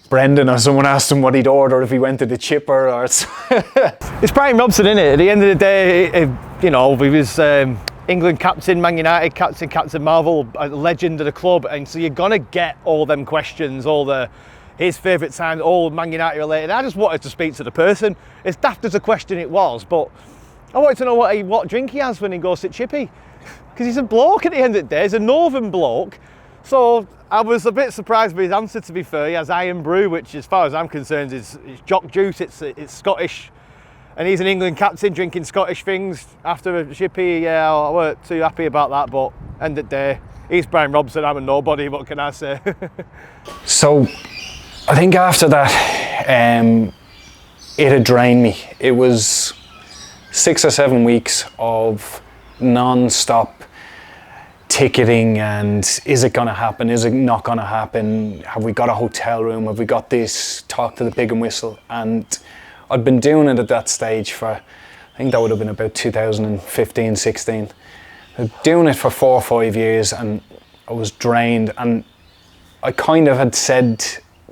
Brendan or someone asked him what he'd order if he went to the chipper. Or it's Brian Robson, isn't it? At the end of the day, you know, he was England captain, Man United captain, Captain Marvel, a legend of the club, and so you're gonna get all them questions, his favourite times, all Man United related. I just wanted to speak to the person. As daft as a question it was, but I wanted to know what drink he has when he goes to Chippy, because he's a bloke at the end of the day. He's a northern bloke. So I was a bit surprised by his answer, to be fair. He has Iron Brew, which as far as I'm concerned is jock juice, it's Scottish. And he's an England captain drinking Scottish things after a Chippy. Yeah, I weren't too happy about that, but end of the day, he's Brian Robson, I'm a nobody, what can I say? So I think after that, it had drained me. It was 6 or 7 weeks of non-stop ticketing, and is it going to happen, is it not going to happen, have we got a hotel room, have we got this, talk to the Pig and Whistle. And I'd been doing it at that stage for, I think that would have been about 2015, 16. Doing it for 4 or 5 years, and I was drained, and I kind of had said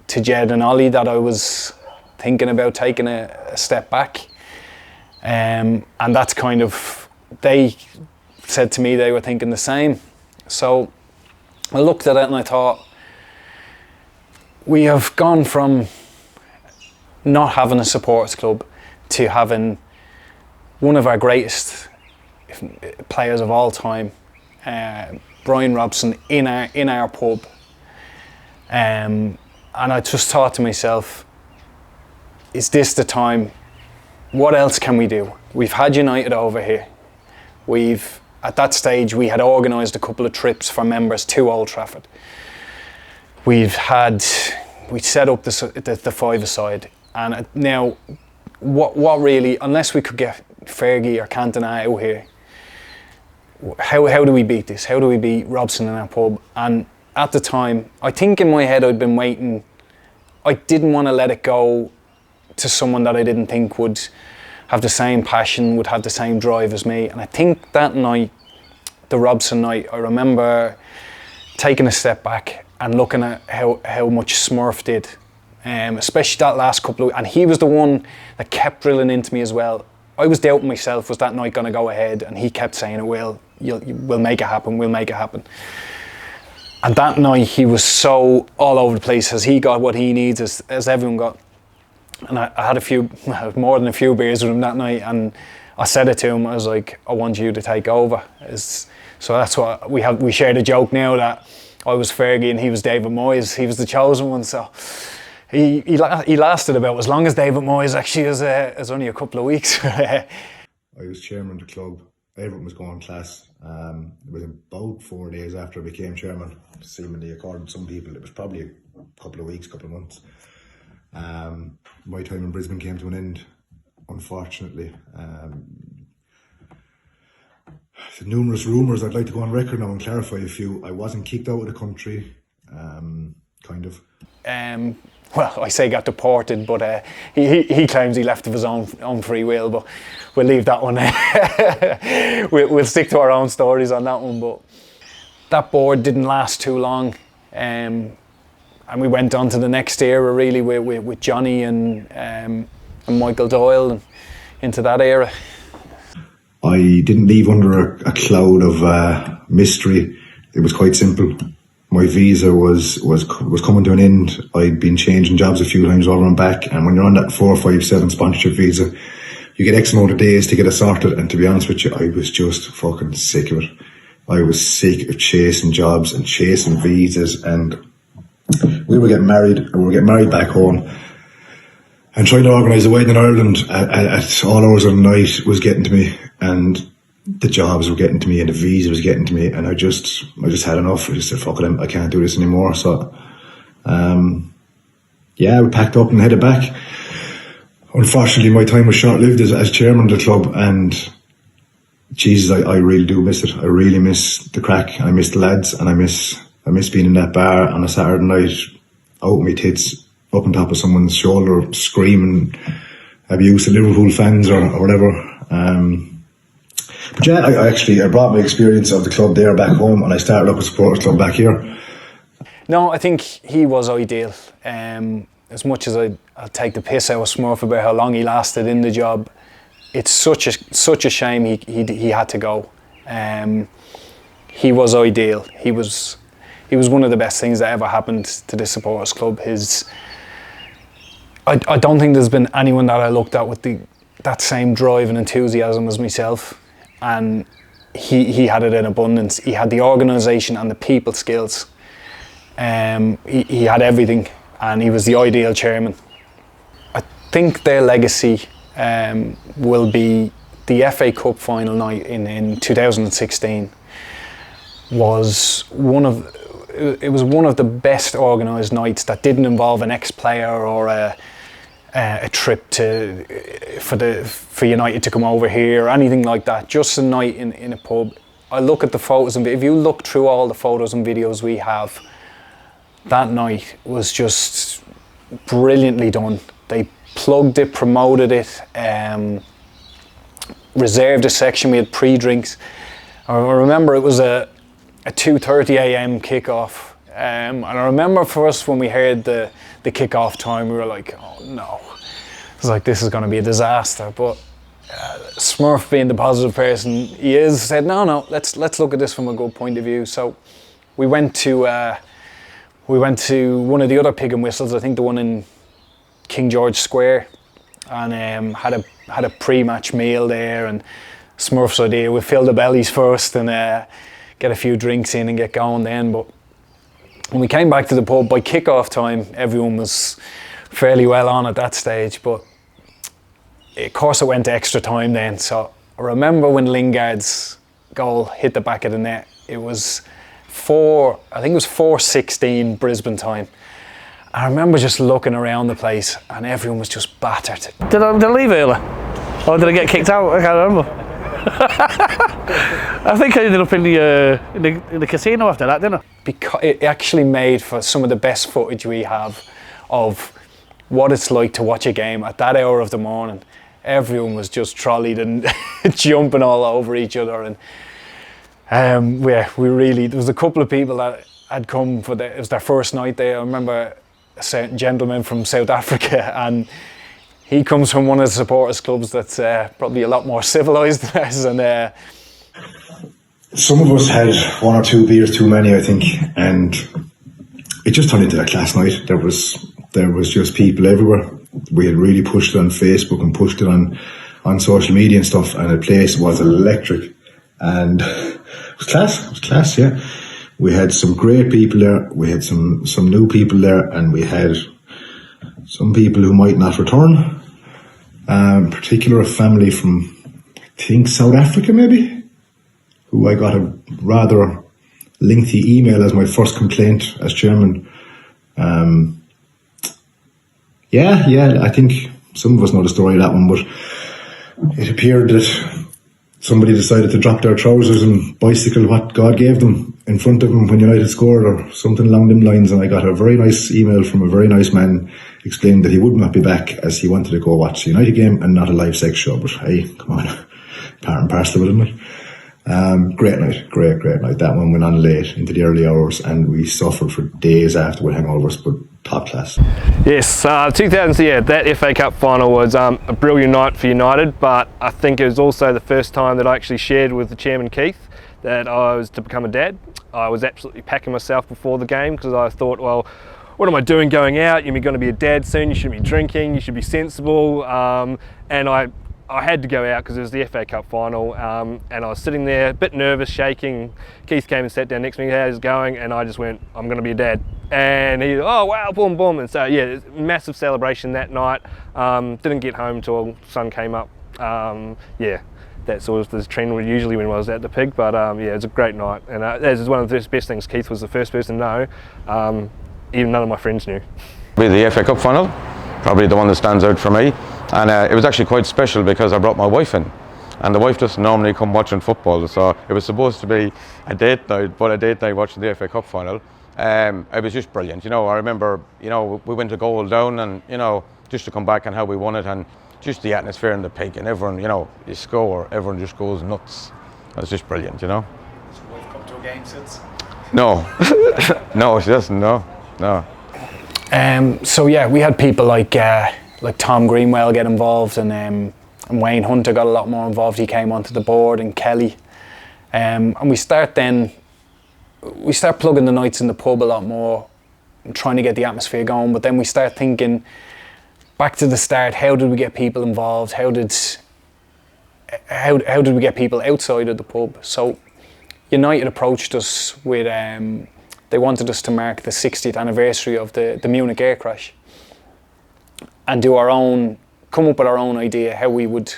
to Jed and Ollie that I was thinking about taking a step back, and that's kind of, they said to me they were thinking the same. So I looked at it and I thought, we have gone from not having a supporters club to having one of our greatest players of all time, Brian Robson, in our pub. And I just thought to myself, is this the time? What else can we do? We've had United over here. At that stage, we had organised a couple of trips for members to Old Trafford. We set up the five-a-side, and now, what really, unless we could get Fergie or Cantona out here, how do we beat this? How do we beat Robson in our pub? And at the time, I think in my head I'd been waiting I didn't want to let it go to someone that I didn't think would have the same passion, would have the same drive as me. And I think that night, the Robson night, I remember taking a step back and looking at how much Smurf did, especially that last couple of, and he was the one that kept drilling into me as well. I was doubting myself, was that night going to go ahead? And he kept saying it will, we'll make it happen, we'll make it happen. And that night he was so all over the place, as he got what he needs, as everyone got. And I had more than a few beers with him that night, and I said it to him, I was like, I want you to take over. So that's what we shared a joke now that I was Fergie and he was David Moyes. He was the chosen one, so he lasted about as long as David Moyes actually as only a couple of weeks. I was chairman of the club. Everything was going class. It was about 4 days after I became chairman. Seemingly, according to some people, it was probably a couple of weeks, couple of months. My time in Brisbane came to an end, unfortunately. Numerous rumours. I'd like to go on record now and clarify a few. I wasn't kicked out of the country, kind of. Well, I say got deported, but he claims he left of his own free will, but we'll leave that one. We'll stick to our own stories on that one, but that board didn't last too long. And we went on to the next era, really, with Johnny and Michael Doyle, and into that era. I didn't leave under a cloud of mystery. It was quite simple. My visa was coming to an end. I'd been changing jobs a few times over and back, and when you're on that 457 sponsorship visa, you get X amount of days to get it sorted. And to be honest with you, I was just fucking sick of it. I was sick of chasing jobs and chasing visas, and we were getting married back home, and trying to organise a wedding in Ireland at all hours of the night was getting to me, and the jobs were getting to me, and the visa was getting to me, and I just had enough. I just said, fuck it, I can't do this anymore. So, we packed up and headed back. Unfortunately, my time was short-lived as chairman of the club, and Jesus, I really do miss it. I really miss the crack. I miss the lads, and I miss being in that bar on a Saturday night, out with my tits, up on top of someone's shoulder, screaming abuse to Liverpool fans or whatever. But yeah, I brought my experience of the club there back home, and I started up a supporters club back here. No, I think he was ideal. As much as I'll take the piss out of Smurf about how long he lasted in the job, it's such a shame he had to go. He was ideal. He was one of the best things that ever happened to this supporters club. I don't think there's been anyone that I looked at with that same drive and enthusiasm as myself, and he had it in abundance. He had the organisation and the people skills. He had everything, and he was the ideal chairman. I think their legacy will be the FA Cup final night in 2016. Was one of the best organised nights that didn't involve an ex-player or a trip for United to come over here or anything like that. Just a night in a pub. I look at the photos, and if you look through all the photos and videos we have, that night was just brilliantly done. They plugged it, promoted it, reserved a section. We had pre-drinks. I remember it was a 2:30 a.m. kickoff, and I remember for us when we heard the kickoff time, we were like, oh no, it was like, this is going to be a disaster. But Smurf, being the positive person he is, said no, let's look at this from a good point of view. So we went to one of the other pig and whistles, I think the one in King George Square, and had a pre-match meal there. And Smurf's idea, we fill the bellies first and get a few drinks in and get going then. But when we came back to the pub, by kick-off time, everyone was fairly well on at that stage. But of course it went to extra time then. So I remember when Lingard's goal hit the back of the net, it was 4:16 Brisbane time. I remember just looking around the place and everyone was just battered. Did I leave early? Or did I get kicked out? I can't remember. I think I ended up in the casino after that, didn't I? Because it actually made for some of the best footage we have of what it's like to watch a game at that hour of the morning. Everyone was just trolleyed and jumping all over each other, and we really, there was a couple of people that had come for it was their first night there. I remember a certain gentleman from South Africa, and he comes from one of the supporters clubs that's probably a lot more civilised than us, and some of us had one or two beers too many, I think, and it just turned into a class night. There was just people everywhere. We had really pushed it on Facebook and pushed it on social media and stuff, and the place was electric, and it was class. It was class, yeah. We had some great people there. We had some new people there, and we had some people who might not return. In particular, a family from, I think, South Africa, maybe, who I got a rather lengthy email as my first complaint as chairman. Yeah, I think some of us know the story of that one, but it appeared that somebody decided to drop their trousers and bicycle what God gave them in front of them when United scored or something along them lines, and I got a very nice email from a very nice man explaining that he would not be back as he wanted to go watch the United game and not a live sex show. But hey, come on, part and parcel of it, isn't it? Great night. That one went on late into the early hours, and we suffered for days after with hangovers, but top class. Yes, 2000, yeah, that FA Cup final was a brilliant night for United, but I think it was also the first time that I actually shared with the chairman Keith that I was to become a dad. I was absolutely packing myself before the game because I thought, well, what am I doing going out? You're going to be a dad soon, you shouldn't be drinking, you should be sensible, and I had to go out because it was the FA Cup final, and I was sitting there a bit nervous, shaking. Keith came and sat down next to me, how's it going? And I just went, I'm going to be a dad. And he, oh wow, boom, boom. And so yeah, massive celebration that night. Didn't get home until the sun came up. Yeah, that sort of the trend usually when I was at the pig, but yeah, it was a great night. And that is one of the best things. Keith was the first person to know. Even none of my friends knew. The FA Cup final, probably the one that stands out for me. And it was actually quite special because I brought my wife in, and the wife doesn't normally come watching football, so it was supposed to be a date night, but a date night watching the FA Cup final. It was just brilliant. I remember, we went to goal down, and just to come back and how we won it, and just the atmosphere in the pig, and everyone, you score, everyone just goes nuts. It was just brilliant, Has your wife come to a game since? No, no, she doesn't. No. So yeah, we had people like Tom Greenwell get involved, and Wayne Hunter got a lot more involved. He came onto the board, and Kelly, and we start plugging the nights in the pub a lot more, and trying to get the atmosphere going. But then we start thinking back to the start: how did we get people involved? How did we get people outside of the pub? So United approached us with they wanted us to mark the 60th anniversary of the Munich air crash, and come up with our own idea how we would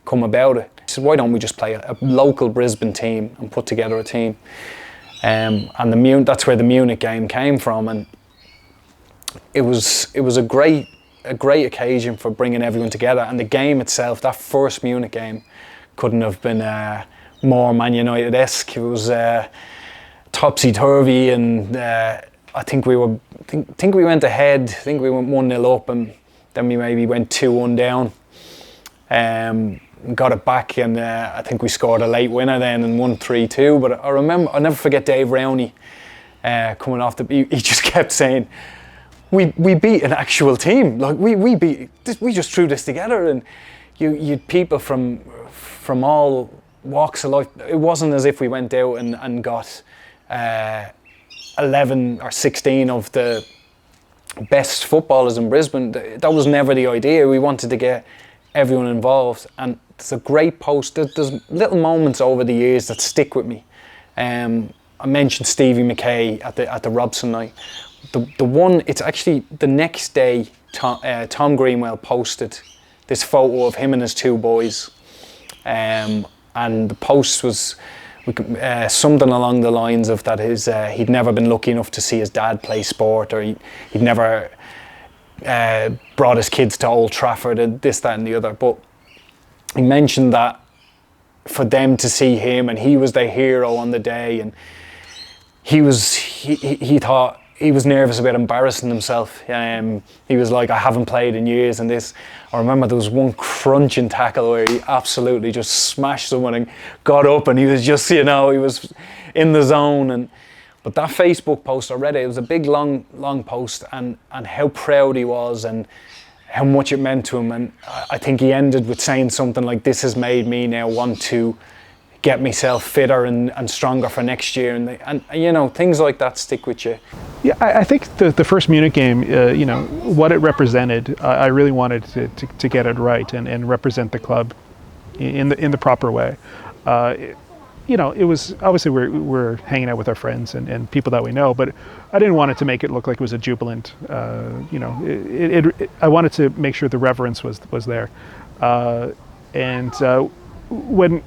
come about it. I said, why don't we just play a local Brisbane team and put together a team? And that's where the Munich game came from, and it was a great occasion for bringing everyone together. And the game itself, that first Munich game, couldn't have been more Man United-esque. It was topsy-turvy, and I think we went ahead. I think we went 1-0 up, and then we maybe went 2-1 down. Got it back, and I think we scored a late winner then and won 3-2. But I'll never forget Dave Rowney coming off he just kept saying, we beat an actual team. Like we just threw this together, and you'd people from all walks of life. It wasn't as if we went out and got 11 or 16 of the best footballers in Brisbane. That was never the idea. We wanted to get everyone involved, and it's a great post. There's little moments over the years that stick with me. I mentioned Stevie McKay at the Robson night. The one, it's actually the next day, Tom Greenwell posted this photo of him and his two boys, and the post was something along the lines of that he'd never been lucky enough to see his dad play sport, or he'd never brought his kids to Old Trafford, and this, that and the other. But he mentioned that for them to see him, and he was their hero on the day, and he thought he was nervous about embarrassing himself. He was like, I haven't played in years and this. I remember there was one crunching tackle where he absolutely just smashed someone and got up, and he was just, he was in the zone. But that Facebook post, I read it, it was a big long post, and how proud he was and how much it meant to him. And I think he ended with saying something like, this has made me now want to get myself fitter and stronger for next year. And things like that stick with you. Yeah, I think the first Munich game, what it represented, I really wanted to get it right and represent the club in the proper way. It was obviously we're hanging out with our friends and people that we know, but I didn't want it to make it look like it was a jubilant. I wanted to make sure the reverence was there, and when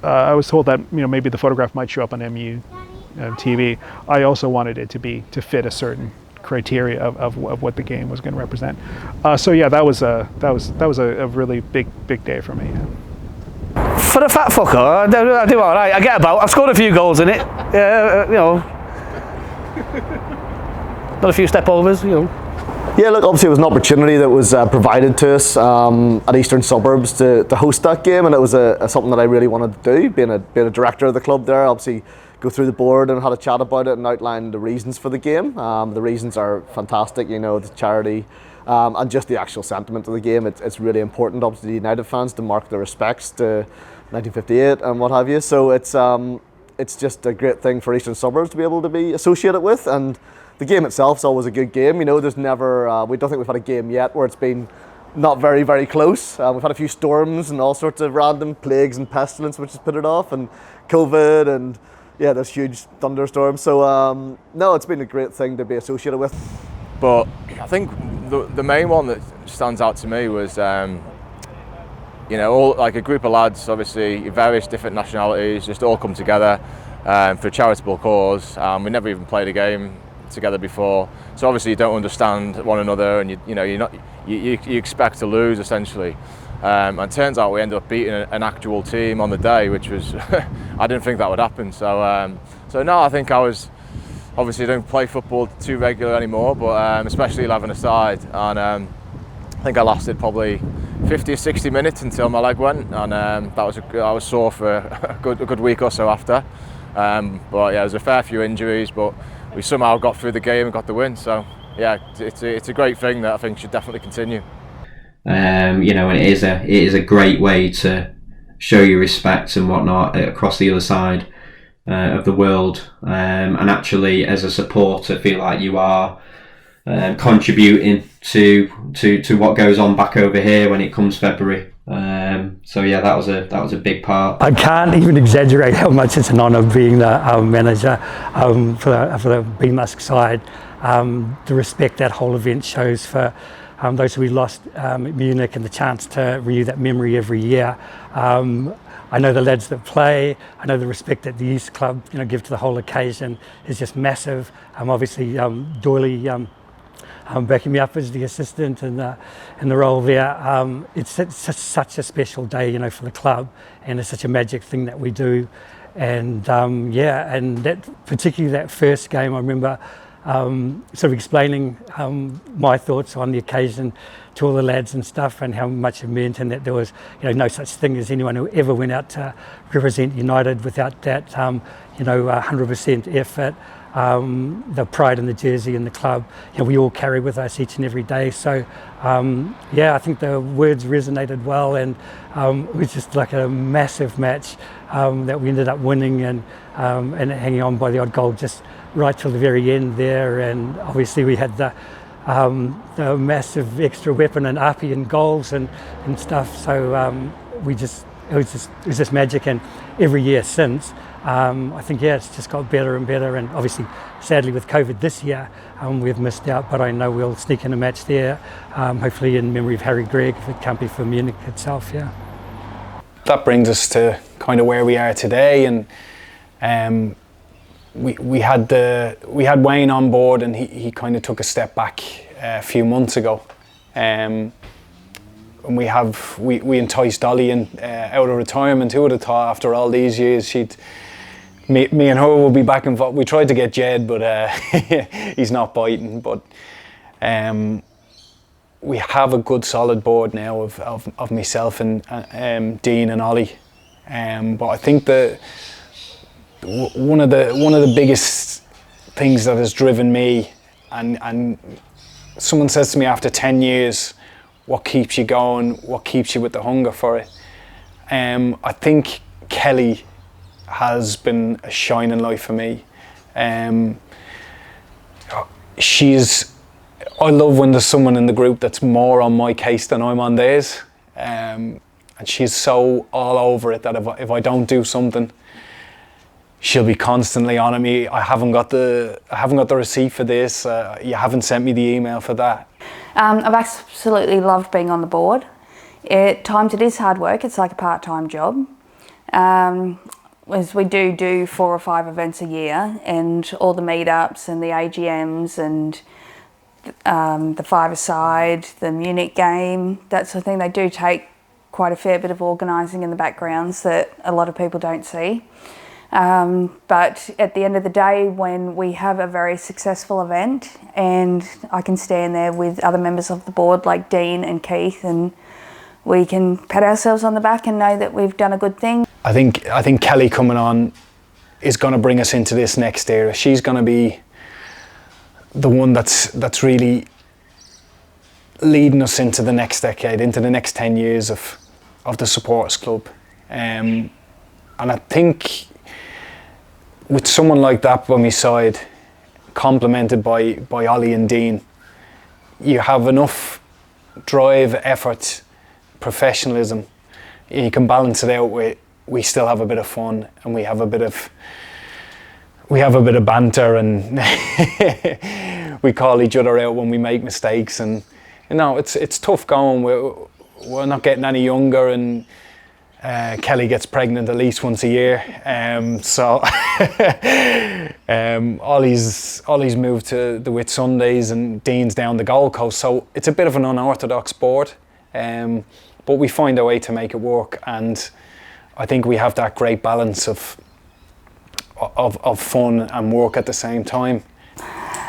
I was told that maybe the photograph might show up on MU TV, I also wanted it to fit a certain criteria of what the game was going to represent. So yeah, that was a really big day for me. Yeah. For the fat fucker, I do all right. I get about. I've scored a few goals in it. Not a few step overs, Yeah, look, obviously it was an opportunity that was provided to us at Eastern Suburbs to host that game, and it was something that I really wanted to do. Being a director of the club there, obviously go through the board and had a chat about it and outline the reasons for the game. The reasons are fantastic, the charity. And just the actual sentiment of the game, it's really important, obviously, to United fans to mark their respects to 1958 and what have you. So it's just a great thing for Eastern Suburbs to be able to be associated with. And the game itself is always a good game. There's never, we don't think we've had a game yet where it's been not very, very close. We've had a few storms and all sorts of random plagues and pestilence which has put it off, and COVID, and yeah, there's huge thunderstorms. So no, it's been a great thing to be associated with. But I think the main one that stands out to me was, all like a group of lads, obviously various different nationalities, just all come together for a charitable cause. We never even played a game together before, so obviously you don't understand one another, and you expect to lose essentially. And turns out we ended up beating an actual team on the day, which was I didn't think that would happen. So no, I think I was. Obviously, I don't play football too regular anymore, but especially 11-a-side, and I think I lasted probably 50 or 60 minutes until my leg went, and I was sore for a good week or so after. But yeah, there was a fair few injuries, but we somehow got through the game and got the win. So yeah, it's a great thing that I think should definitely continue. And it is a great way to show your respect and whatnot across the other side of the world, and actually as a supporter feel like you are contributing to what goes on back over here when it comes February. So yeah, that was a big part. I can't even exaggerate how much it's an honour being the manager for the BMUSC side. The respect that whole event shows for those who we lost at Munich, and the chance to renew that memory every year. I know the lads that play. I know the respect that the youth club give to the whole occasion is just massive. Obviously Doyley backing me up as the assistant in the role there. It's such a special day, for the club, and it's such a magic thing that we do. And and that particularly that first game, I remember sort of explaining my thoughts on the occasion to all the lads and stuff, and how much it meant, and that there was no such thing as anyone who ever went out to represent United without that 100% effort, the pride in the jersey and the club we all carry with us each and every day. So I think the words resonated well, and it was just like a massive match that we ended up winning, and hanging on by the odd goal just right till the very end there. And obviously we had the massive extra weapon and Api and goals and stuff. So it was just magic. And every year since, I think it's just got better and better. And obviously, sadly with COVID this year, we've missed out. But I know we'll sneak in a match there, hopefully in memory of Harry Gregg, if it can't be for Munich itself. Yeah. That brings us to kind of where we are today, and we had Wayne on board, and he kind of took a step back a few months ago, and we enticed Dolly in out of retirement. Who would have thought after all these years she'd me and her will be back and forth. We tried to get Jed, but he's not biting. But we have a good solid board now of myself and Dean and Ollie. But I think that one of the biggest things that has driven me, and someone says to me after 10 years, what keeps you going, what keeps you with the hunger for it? I think Kelly has been a shining light for me. I love when there's someone in the group that's more on my case than I'm on theirs. And she's so all over it that if I don't do something, she'll be constantly on at me. I haven't got the receipt for this. You haven't sent me the email for that. I've absolutely loved being on the board. At times it is hard work. It's like a part-time job. As we do 4 or 5 events a year, and all the meetups and the AGMs and the five-a-side, the Munich game, that sort of thing. They do take quite a fair bit of organising in the backgrounds that a lot of people don't see. But at the end of the day, when we have a very successful event and I can stand there with other members of the board like Dean and Keith, and we can pat ourselves on the back and know that we've done a good thing. I think Kelly coming on is going to bring us into this next era. She's going to be the one that's really leading us into the next decade, into the next 10 years of the supporters club. And I think with someone like that by my side, complemented by Ollie and Dean, you have enough drive, effort, professionalism. You can balance it out with, we still have a bit of fun and we have a bit of banter, and we call each other out when we make mistakes. And you know, it's tough going. We're not getting any younger, and Kelly gets pregnant at least once a year. So Ollie's moved to the Whit Sundays, and Dean's down the Gold Coast. So it's a bit of an unorthodox board, but we find a way to make it work. And I think we have that great balance of fun and work at the same time.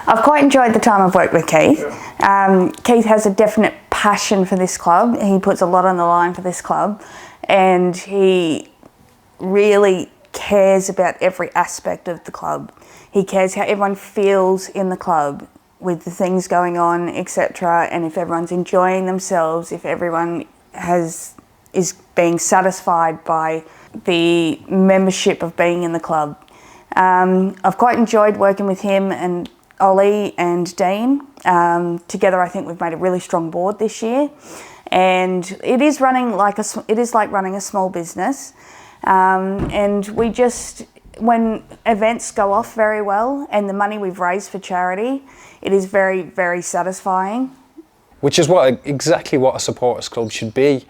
I've quite enjoyed the time I've worked with Keith. Keith has a definite passion for this club. He puts a lot on the line for this club, and he really cares about every aspect of the club. He cares how everyone feels in the club with the things going on, etc., and if everyone's enjoying themselves, if everyone is being satisfied by the membership of being in the club. I've quite enjoyed working with him and Ollie and Dean. Together, I think we've made a really strong board this year, and it is like running a small business. And we just, when events go off very well and the money we've raised for charity, it is very, very satisfying. Which is exactly what a supporters club should be.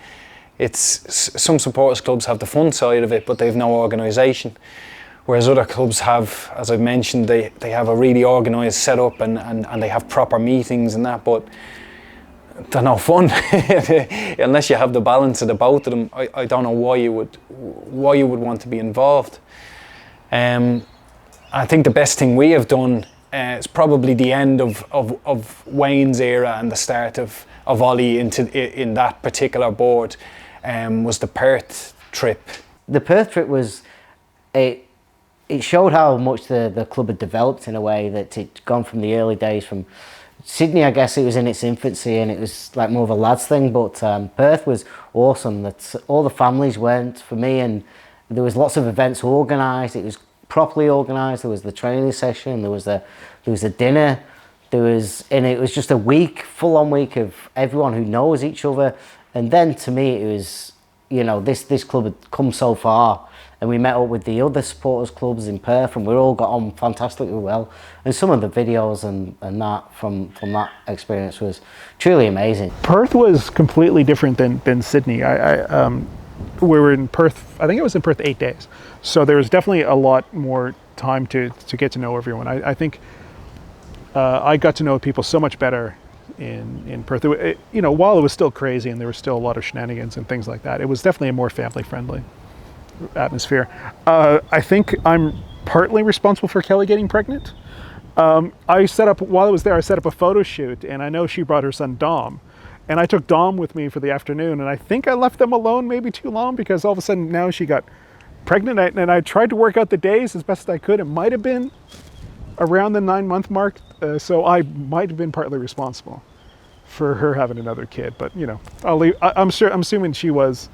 Some supporters clubs have the fun side of it, but they've no organisation. Whereas other clubs have, as I've mentioned, they have a really organised setup and they have proper meetings and that, but they're no fun. Unless you have the balance of the both of them, I don't know why you would want to be involved. I think the best thing we have done is probably the end of Wayne's era and the start of Ollie in that particular board, was the Perth trip. The Perth trip was it showed how much the club had developed in a way, that it'd gone from the early days from Sydney. I guess it was in its infancy and it was like more of a lads thing, but Perth was awesome. That all the families went for me, and there was lots of events organised. It was properly organised. There was the training session, there was a dinner, and it was just a week, full-on week of everyone who knows each other. And then to me it was, you know, this club had come so far, and we met up with the other supporters clubs in Perth, and we all got on fantastically well. And some of the videos and that from that experience was truly amazing. Perth was completely different than Sydney. We were in Perth, I think it was in Perth 8 days. So there was definitely a lot more time to get to know everyone. I think I got to know people so much better in Perth. You know, while it was still crazy and there was still a lot of shenanigans and things like that, it was definitely a more family-friendly atmosphere. I think I'm partly responsible for Kelly getting pregnant. I set up, while I was there, I set up a photo shoot, and I know she brought her son Dom. And I took Dom with me for the afternoon, and I think I left them alone maybe too long, because all of a sudden now she got pregnant, and I tried to work out the days as best I could. It might have been around the 9-month mark, so I might have been partly responsible for her having another kid. But you know, I'm assuming she was,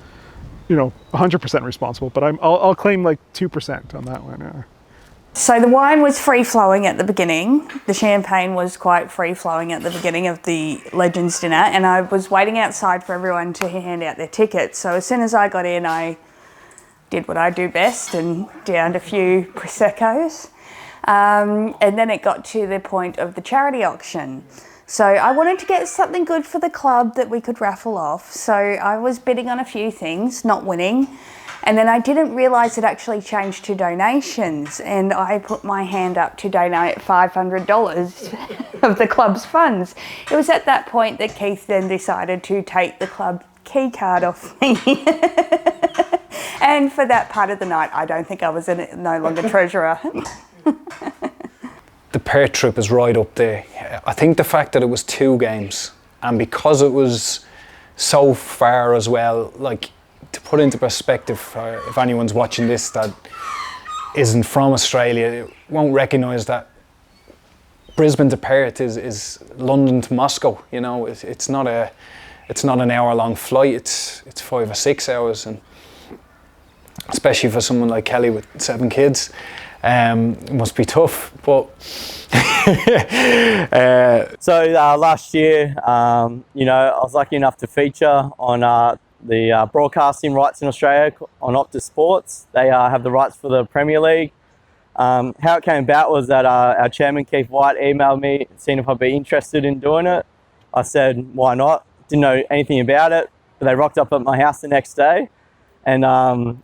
you know, 100% responsible. But I'll claim like 2% on that one. Yeah. So the wine was free-flowing at the beginning. The champagne was quite free-flowing at the beginning of the Legends dinner, and I was waiting outside for everyone to hand out their tickets. So as soon as I got in, I did what I do best and downed a few Prosecco's. And then it got to the point of the charity auction. So I wanted to get something good for the club that we could raffle off. So I was bidding on a few things, not winning. And then I didn't realise it actually changed to donations, and I put my hand up to donate $500 of the club's funds. It was at that point that Keith then decided to take the club key card off me. And for that part of the night, I don't think I was no longer treasurer. The Perth trip is right up there. I think the fact that it was 2 games, and because it was so far as well, like, to put into perspective, if anyone's watching this that isn't from Australia, won't recognise that Brisbane to Perth is London to Moscow. You know, it's not an hour-long flight. It's 5 or 6 hours, and especially for someone like Kelly with 7 kids, it must be tough. But so last year, you know, I was lucky enough to feature on the broadcasting rights in Australia on Optus Sports. They have the rights for the Premier League. How it came about was that our chairman, Keith White, emailed me, seeing if I'd be interested in doing it. I said, why not? Didn't know anything about it, but they rocked up at my house the next day. And,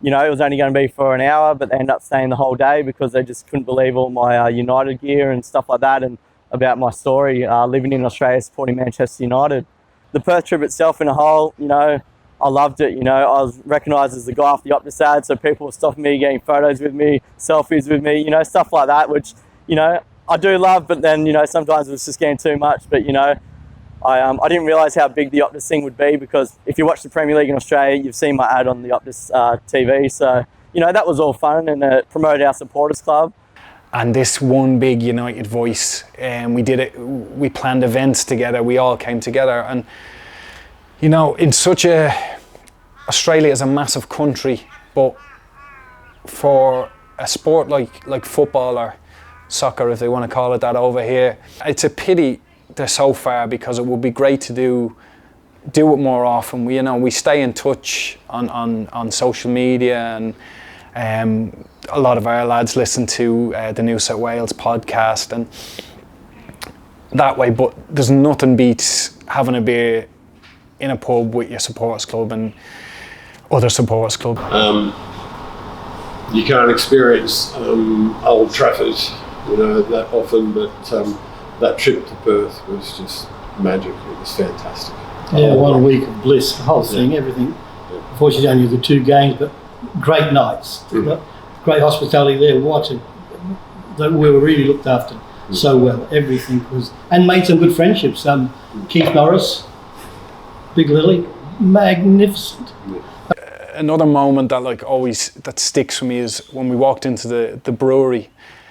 you know, it was only going to be for an hour, but they ended up staying the whole day because they just couldn't believe all my United gear and stuff like that, and about my story, living in Australia, supporting Manchester United. The Perth trip itself in a whole, you know, I loved it. You know, I was recognised as the guy off the Optus ad, so people were stopping me, getting photos with me, selfies with me, you know, stuff like that, which, you know, I do love, but then, you know, sometimes it was just getting too much. But, you know, I didn't realise how big the Optus thing would be, because if you watch the Premier League in Australia, you've seen my ad on the Optus TV. So, you know, that was all fun, and it promoted our supporters club. And this one big united voice, and we did it, we planned events together, we all came together. And you know, in Australia is a massive country, but for a sport like football or soccer, if they want to call it that over here, it's a pity they're so far, because it would be great to do it more often. We stay in touch on social media, and a lot of our lads listen to the New South Wales podcast and that way. But there's nothing beats having a beer in a pub with your supporters club and other supporters club. You can't experience Old Trafford, you know, that often, but that trip to Perth was just magic. It was fantastic. Yeah, 1 week of bliss, the whole thing, everything. Unfortunately, only the 2 games, but great nights. Great hospitality there. We were really looked after so well. Everything was, and made some good friendships. Keith Norris, Big Lily, magnificent. Another moment that that sticks with me is when we walked into the brewery.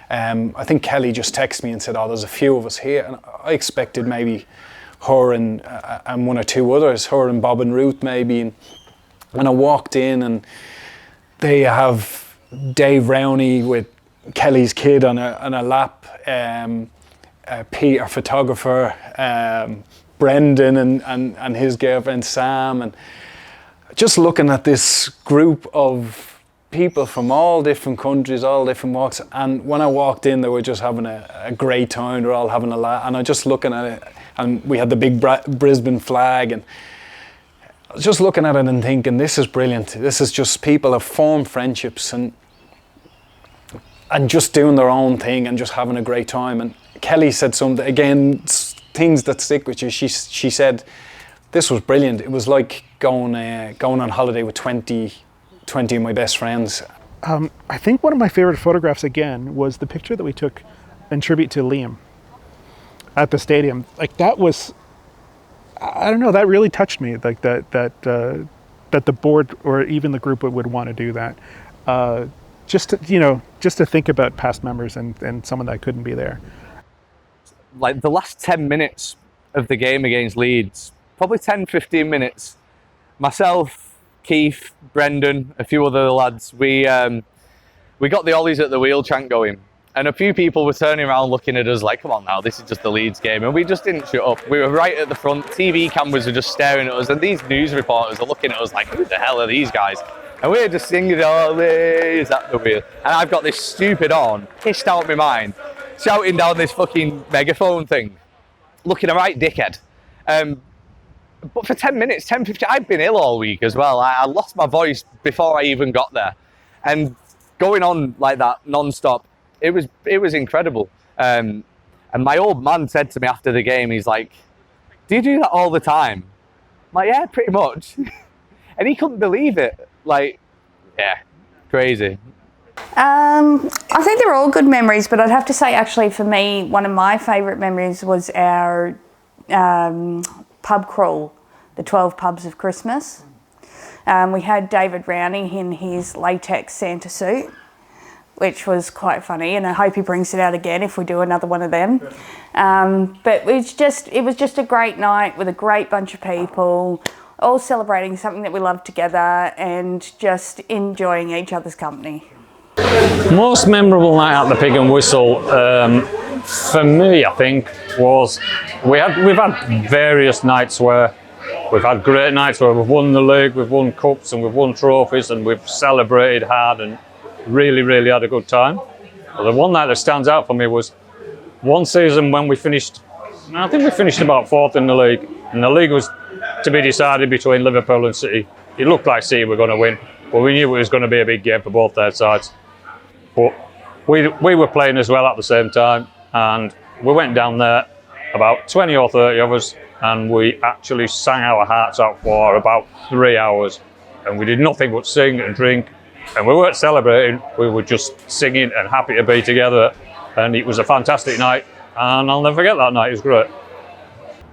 I think Kelly just texted me and said, "Oh, there's a few of us here," and I expected maybe her and 1 or 2 others, her and Bob and Ruth maybe. And I walked in, and they have Dave Rowney with Kelly's kid on a lap, Pete, our photographer, Brendan and his girlfriend Sam, and just looking at this group of people from all different countries, all different walks. And when I walked in, they were just having a great time. They were all having a laugh, and I was just looking at it, and we had the big Brisbane flag, and I was just looking at it and thinking, this is brilliant. This is just people have formed friendships and just doing their own thing and just having a great time. And Kelly said something, again, things that stick with you. She said, this was brilliant. It was like going on holiday with 20 of my best friends. I think one of my favorite photographs again was the picture that we took in tribute to Liam at the stadium. Like that was, I don't know, that really touched me. Like that the board or even the group would want to do that. Just to think about past members and someone that couldn't be there. Like the last 10 minutes of the game against Leeds, probably 10, 15 minutes, myself, Keith, Brendan, a few other lads, we got the ollies at the wheel chant going. And a few people were turning around looking at us like, come on now, this is just the Leeds game. And we just didn't shut up. We were right at the front. TV cameras were just staring at us. And these news reporters are looking at us like, who the hell are these guys? And we're just singing, ollies at the wheel. And I've got this stupid horn, pissed out my mind, shouting down this fucking megaphone thing, looking a right dickhead. But for 10 minutes, 10, 15, I've been ill all week as well. I lost my voice before I even got there. And going on like that non-stop, it was incredible. And my old man said to me after the game, he's like, do you do that all the time? I'm like, yeah, pretty much. And he couldn't believe it. Like, yeah, crazy. I think they're all good memories, but I'd have to say actually for me, one of my favourite memories was our pub crawl, the 12 pubs of Christmas. We had David Rowney in his latex Santa suit, which was quite funny, and I hope he brings it out again if we do another one of them. But it was just a great night with a great bunch of people, all celebrating something that we love together and just enjoying each other's company. Most memorable night at the Pig and Whistle, for me, I think, was we've had various nights where we've had great nights where we've won the league, we've won cups and we've won trophies and we've celebrated hard and really had a good time. But the one night that stands out for me was one season when we finished, I think we finished about 4th in the league, and the league was to be decided between Liverpool and City. It looked like City were going to win, but we knew it was going to be a big game for both their sides. But we were playing as well at the same time, and we went down there, about 20 or 30 of us, and we actually sang our hearts out for about 3 hours, and we did nothing but sing and drink, and we weren't celebrating, we were just singing and happy to be together, and it was a fantastic night, and I'll never forget that night. It was great.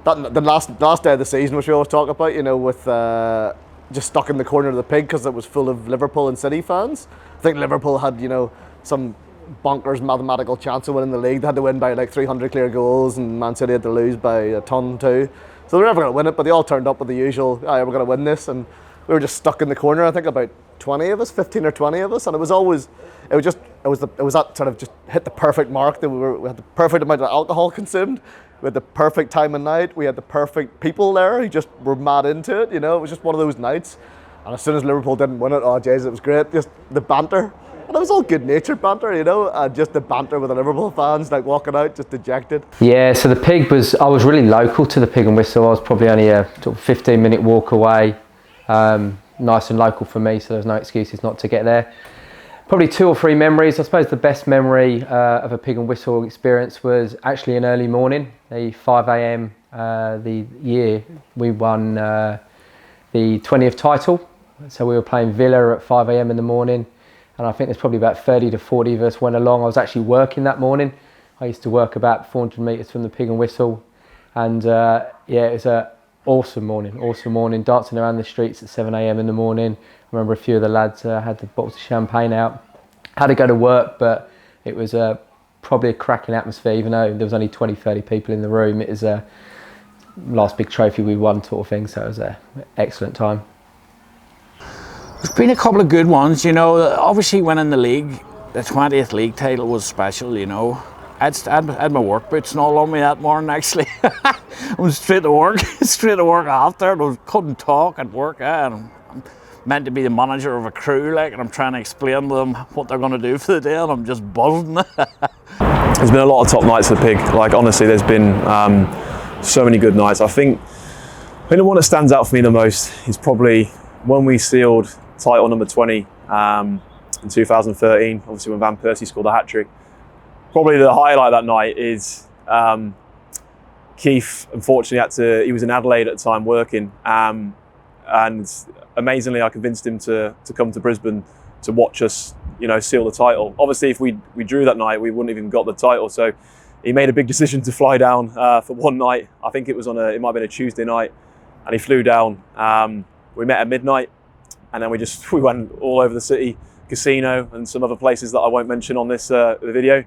The last day of the season, which we always talk about, with just stuck in the corner of the pig because it was full of Liverpool and City fans. I think Liverpool had, some bonkers mathematical chance of winning the league. They had to win by like 300 clear goals, and Man City had to lose by a ton too. So they were never going to win it, but they all turned up with the usual, we're going to win this, and we were just stuck in the corner. I think about 20 of us, 15 or 20 of us, and it was that sort of just hit the perfect mark. That we had the perfect amount of alcohol consumed. We had the perfect time of night. We had the perfect people there who just were mad into it. It was just one of those nights. And as soon as Liverpool didn't win it, oh jeez, it was great. Just the banter. And it was all good-natured banter, and just the banter with the Liverpool fans, like walking out just dejected. Yeah, so the Pig I was really local to the Pig and Whistle. I was probably only a sort of 15-minute walk away. Nice and local for me, so there's no excuses not to get there. Probably 2 or 3 memories. I suppose the best memory of a Pig and Whistle experience was actually an early morning, the 5 a.m. The year we won the 20th title. So we were playing Villa at 5 a.m. in the morning, and I think there's probably about 30 to 40 of us went along. I was actually working that morning. I used to work about 400 metres from the Pig and Whistle, and it was an awesome morning, dancing around the streets at 7 a.m. in the morning. I remember a few of the lads had the bottles of champagne out. Had to go to work, but it was probably a cracking atmosphere, even though there was only 20, 30 people in the room. It was a last big trophy we won sort of thing, so it was an excellent time. There's been a couple of good ones, obviously winning the league, the 20th league title was special, I had my work boots and all on me that morning actually. I went straight to work after, I couldn't talk at work, and I'm meant to be the manager of a crew, and I'm trying to explain to them what they're going to do for the day, and I'm just buzzing. There's been a lot of top nights at the Pig, honestly there's been so many good nights. I think the one that stands out for me the most is probably when we sealed title number 20 in 2013, obviously when Van Persie scored a hat-trick. Probably the highlight that night is Keith, unfortunately, he was in Adelaide at the time working, and amazingly I convinced him to come to Brisbane to watch us, you know, seal the title. Obviously, if we drew that night, we wouldn't have even got the title. So he made a big decision to fly down for one night. I think it was it might have been a Tuesday night, and he flew down. We met at midnight, and then we went all over the city, casino, and some other places that I won't mention on this video.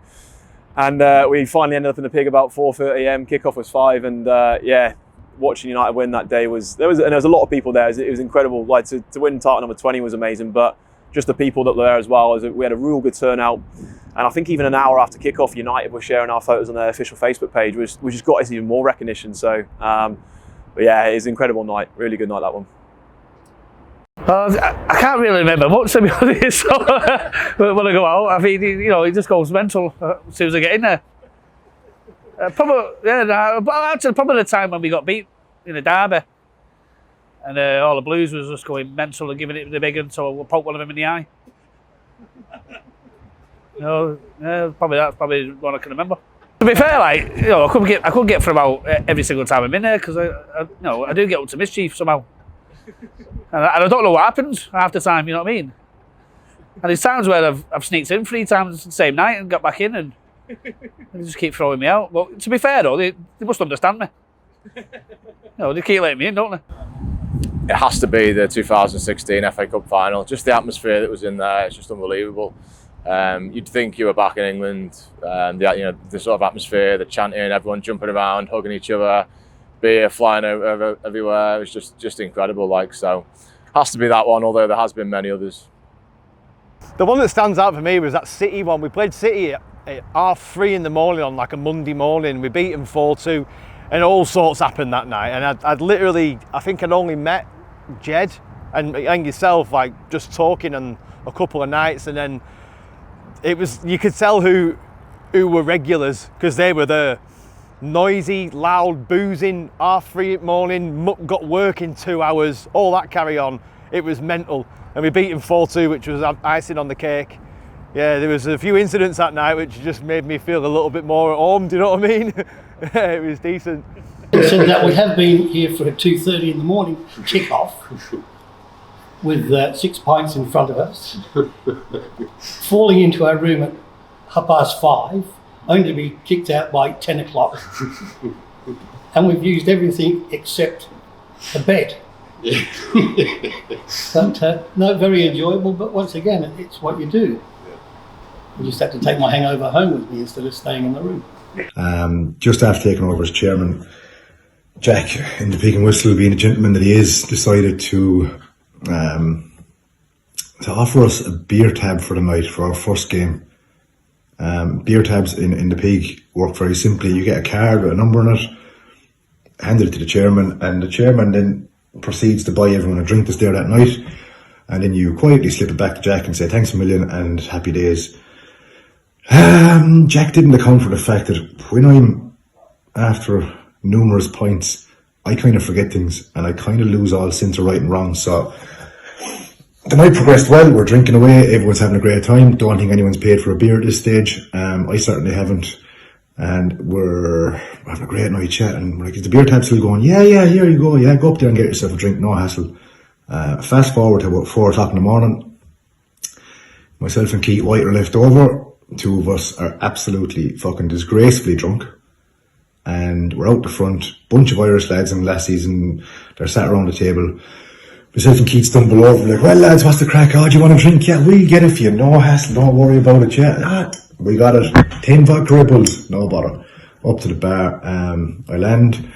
And we finally ended up in the Pig about 4:30 AM. Kickoff was 5, and yeah, watching United win that day there was a lot of people there. It was incredible. Like to win title number 20 was amazing, but just the people that were there as well. We had a real good turnout, and I think even an hour after kickoff, United were sharing our photos on their official Facebook page, which just got us even more recognition. So, but yeah, it was an incredible night. Really good night, that one. I can't really remember much, to be honest. So, when I go out, I mean, you know, it just goes mental as soon as I get in there. Probably the time when we got beat in a derby, and all the Blues was just going mental and giving it the big one, so we'll poke one of them in the eye. You know, that's probably one I can remember. To be fair, like, you know, I couldn't get through about every single time I'm in there, because I do get up to mischief somehow. And I don't know what happens half the time, you know what I mean? And there's times where I've sneaked in 3 times the same night and got back in, and they just keep throwing me out. But to be fair though, they must understand me. No, they keep letting me in, don't they? It has to be the 2016 FA Cup final. Just the atmosphere that was in there, it's just unbelievable. You'd think you were back in England. The sort of atmosphere, the chanting, everyone jumping around, hugging each other, beer flying over everywhere. It was just incredible. Like, so, has to be that one. Although there has been many others. The one that stands out for me was that City one. We played City at 3:30 in the morning on like a Monday morning. We beat them 4-2, and all sorts happened that night. And I think I'd only met Jed and yourself, like, just talking on a couple of nights, and then you could tell who were regulars, because they were there. Noisy, loud, boozing, 3:30 in the morning, got work in 2 hours, all that carry on. It was mental. And we beat him 4-2, which was icing on the cake. Yeah, there was a few incidents that night which just made me feel a little bit more at home, do you know what I mean? It was decent. So that we have been here for a 2:30 in the morning kick-off with 6 pints in front of us, falling into our room at 5:30, only to be kicked out by 10 o'clock. And we've used everything except a bed. But no, very enjoyable, but once again, it's what you do. I just had to take my hangover home with me instead of staying in the room. Just after taking over as chairman, Jack, in the Pig and Whistle, being a gentleman that he is, decided to offer us a beer tab for the night for our first game. Beer tabs in the Pig work very simply. You get a card with a number on it, hand it to the chairman, and the chairman then proceeds to buy everyone a drink that's there that night, and then you quietly slip it back to Jack and say thanks a million and happy days. Jack didn't account for the fact that when I'm after numerous pints, I kind of forget things and I kind of lose all sense of right and wrong. So the night progressed well. We're drinking away, everyone's having a great time. Don't think anyone's paid for a beer at this stage. I certainly haven't. And we're having a great night chatting. We're like, is the beer tab still going? Yeah, here you go. Yeah, go up there and get yourself a drink, no hassle. Fast forward to about 4 o'clock in the morning. Myself and Keith White are left over. 2 of us are absolutely fucking disgracefully drunk. And we're out the front, bunch of Irish lads and lassies, and they're sat around the table. Myself and Keith stumble over, like, well lads, what's the crack? Oh, do you want a drink? Yeah, we'll get it for you, no hassle, don't worry about it, yeah. We got it, 10 vodka Red Bulls, no bother. Up to the bar, I land,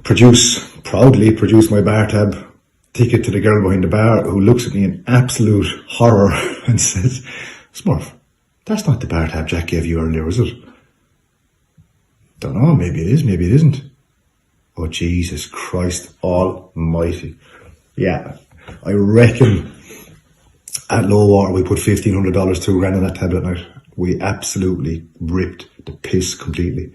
proudly produce my bar tab, ticket to the girl behind the bar, who looks at me in absolute horror and says, Smurf, that's not the bar tab Jack gave you earlier, is it? Don't know, maybe it is, maybe it isn't. Oh, Jesus Christ almighty. Yeah, I reckon at low water we put $1,500, $2,000 on that tablet night. We absolutely ripped the piss completely.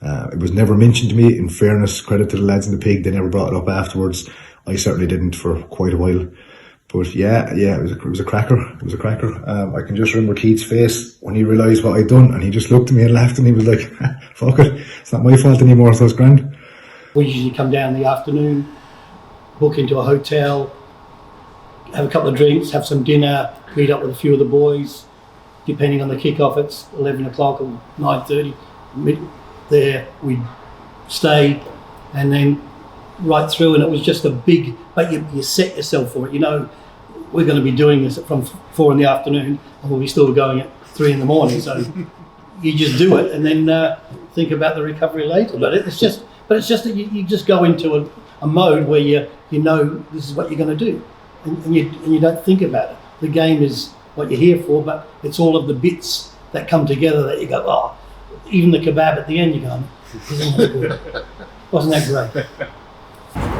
It was never mentioned to me. In fairness, credit to the lads in the Pig, they never brought it up afterwards. I certainly didn't for quite a while. But yeah, it was a cracker. It was a cracker. I can just remember Keith's face when he realised what I'd done, and he just looked at me and laughed, and he was like, fuck it, it's not my fault anymore, so it's grand. We usually come down in the afternoon, book into a hotel, have a couple of drinks, have some dinner, meet up with a few of the boys, depending on the kick-off, it's 11 o'clock or 9:30. There we'd stay, and then right through, and it was just a big, but you set yourself for it. You know, we're going to be doing this from 4 in the afternoon, and we'll be still going at 3 in the morning. So you just do it, and then think about the recovery later. But it's just that you just go into a mode where you know this is what you're going to do, and you don't think about it. The game is what you're here for, but it's all of the bits that come together that you go, oh, even the kebab at the end, you go, isn't that good? Wasn't that great?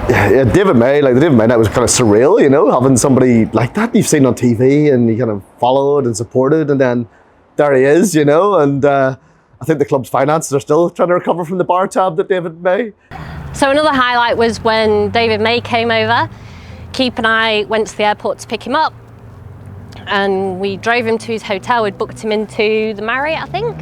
Yeah, David May, like the David May night was kind of surreal, you know, having somebody like that you've seen on TV and you kind of followed and supported, and then there he is, you know, and I think the club's finances are still trying to recover from the bar tab that David May. So another highlight was when David May came over. Keep and I went to the airport to pick him up, and we drove him to his hotel. We'd booked him into the Marriott, I think,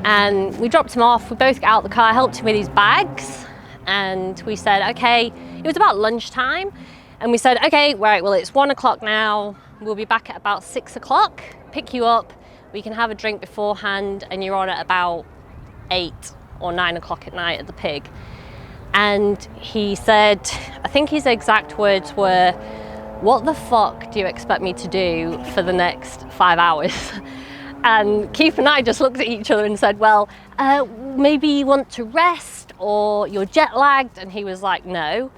and we dropped him off. We both got out of the car, helped him with his bags, and we said, okay, it was about lunchtime, and we said, okay, right, well, it's 1 o'clock now. We'll be back at about 6 o'clock, pick you up. We can have a drink beforehand, and you're on at about 8 or 9 o'clock at night at the Pig. And he said, I think his exact words were, what the fuck do you expect me to do for the next 5 hours? And Keith and I just looked at each other and said, well, maybe you want to rest or you're jet lagged. And he was like, no.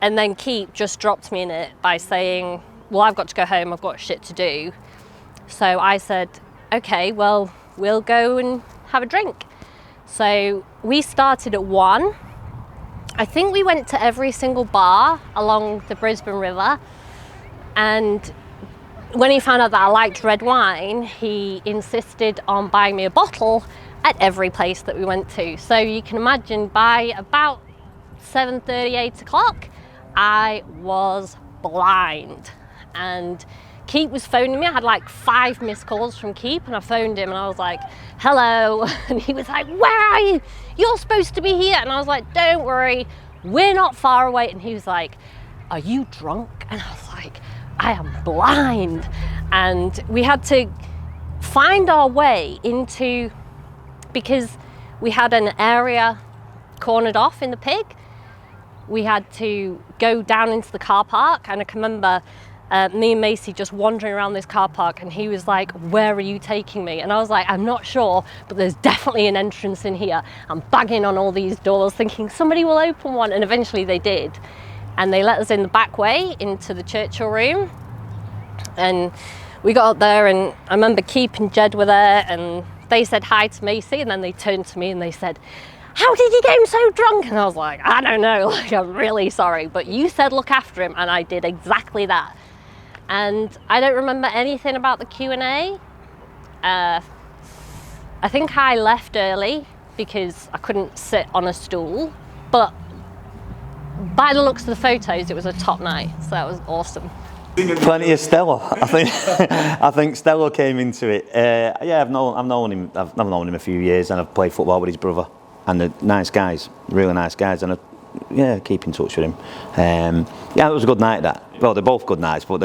And then Keith just dropped me in it by saying, well, I've got to go home, I've got shit to do. So I said, okay, well, we'll go and have a drink. So we started at 1. I think we went to every single bar along the Brisbane River, and when he found out that I liked red wine, he insisted on buying me a bottle at every place that we went to. So you can imagine by about 7:30, 8 o'clock, I was blind. And Keep was phoning me. I had like 5 missed calls from Keep, and I phoned him and I was like, hello. And he was like, where are you? You're supposed to be here. And I was like, don't worry, we're not far away. And he was like, are you drunk? And I was like, I am blind. And we had to find our way into, because we had an area cornered off in the Pig, we had to go down into the car park. And I can remember me and Macy just wandering around this car park, and he was like, where are you taking me? And I was like, I'm not sure, but there's definitely an entrance in here. I'm banging on all these doors thinking somebody will open one, and eventually they did. And they let us in the back way into the Churchill room. And we got up there, and I remember Keep and Jed were there, and they said hi to Macy, and then they turned to me and they said, how did you get him so drunk? And I was like, I don't know, like, I'm really sorry, but you said look after him, and I did exactly that. And I don't remember anything about the Q&A. I think I left early because I couldn't sit on a stool, but by the looks of the photos, it was a top night, so that was awesome. Plenty of Stella. I think Stella came into it. Yeah, I've known him a few years, and I've played football with his brother. And they're nice guys, really nice guys, and keep in touch with him. Yeah, it was a good night. That. Well, they're both good nights, but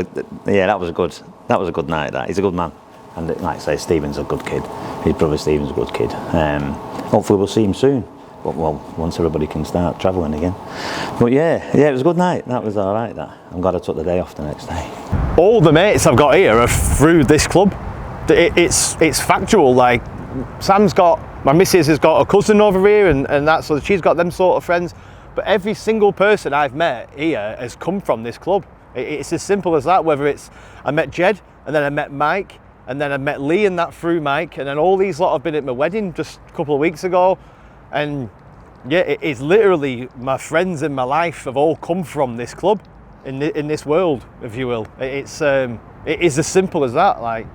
yeah, that was a good night. That he's a good man, and like I say, Stephen's a good kid. His brother Stephen's a good kid. Hopefully, we'll see him soon. But well, once everybody can start travelling again. But yeah, it was a good night. That was all right. That I'm glad I took the day off the next day. All the mates I've got here are through this club. It's factual. Like my missus has got a cousin over here, and that, so she's got them sort of friends. But every single person I've met here has come from this club. It's as simple as that. Whether it's I met Jed, and then I met Mike, and then I met Lee, and that through Mike, and then all these lot have been at my wedding just a couple of weeks ago. And yeah, it's literally my friends in my life have all come from this club, in this world, if you will. It is as simple as that. Like,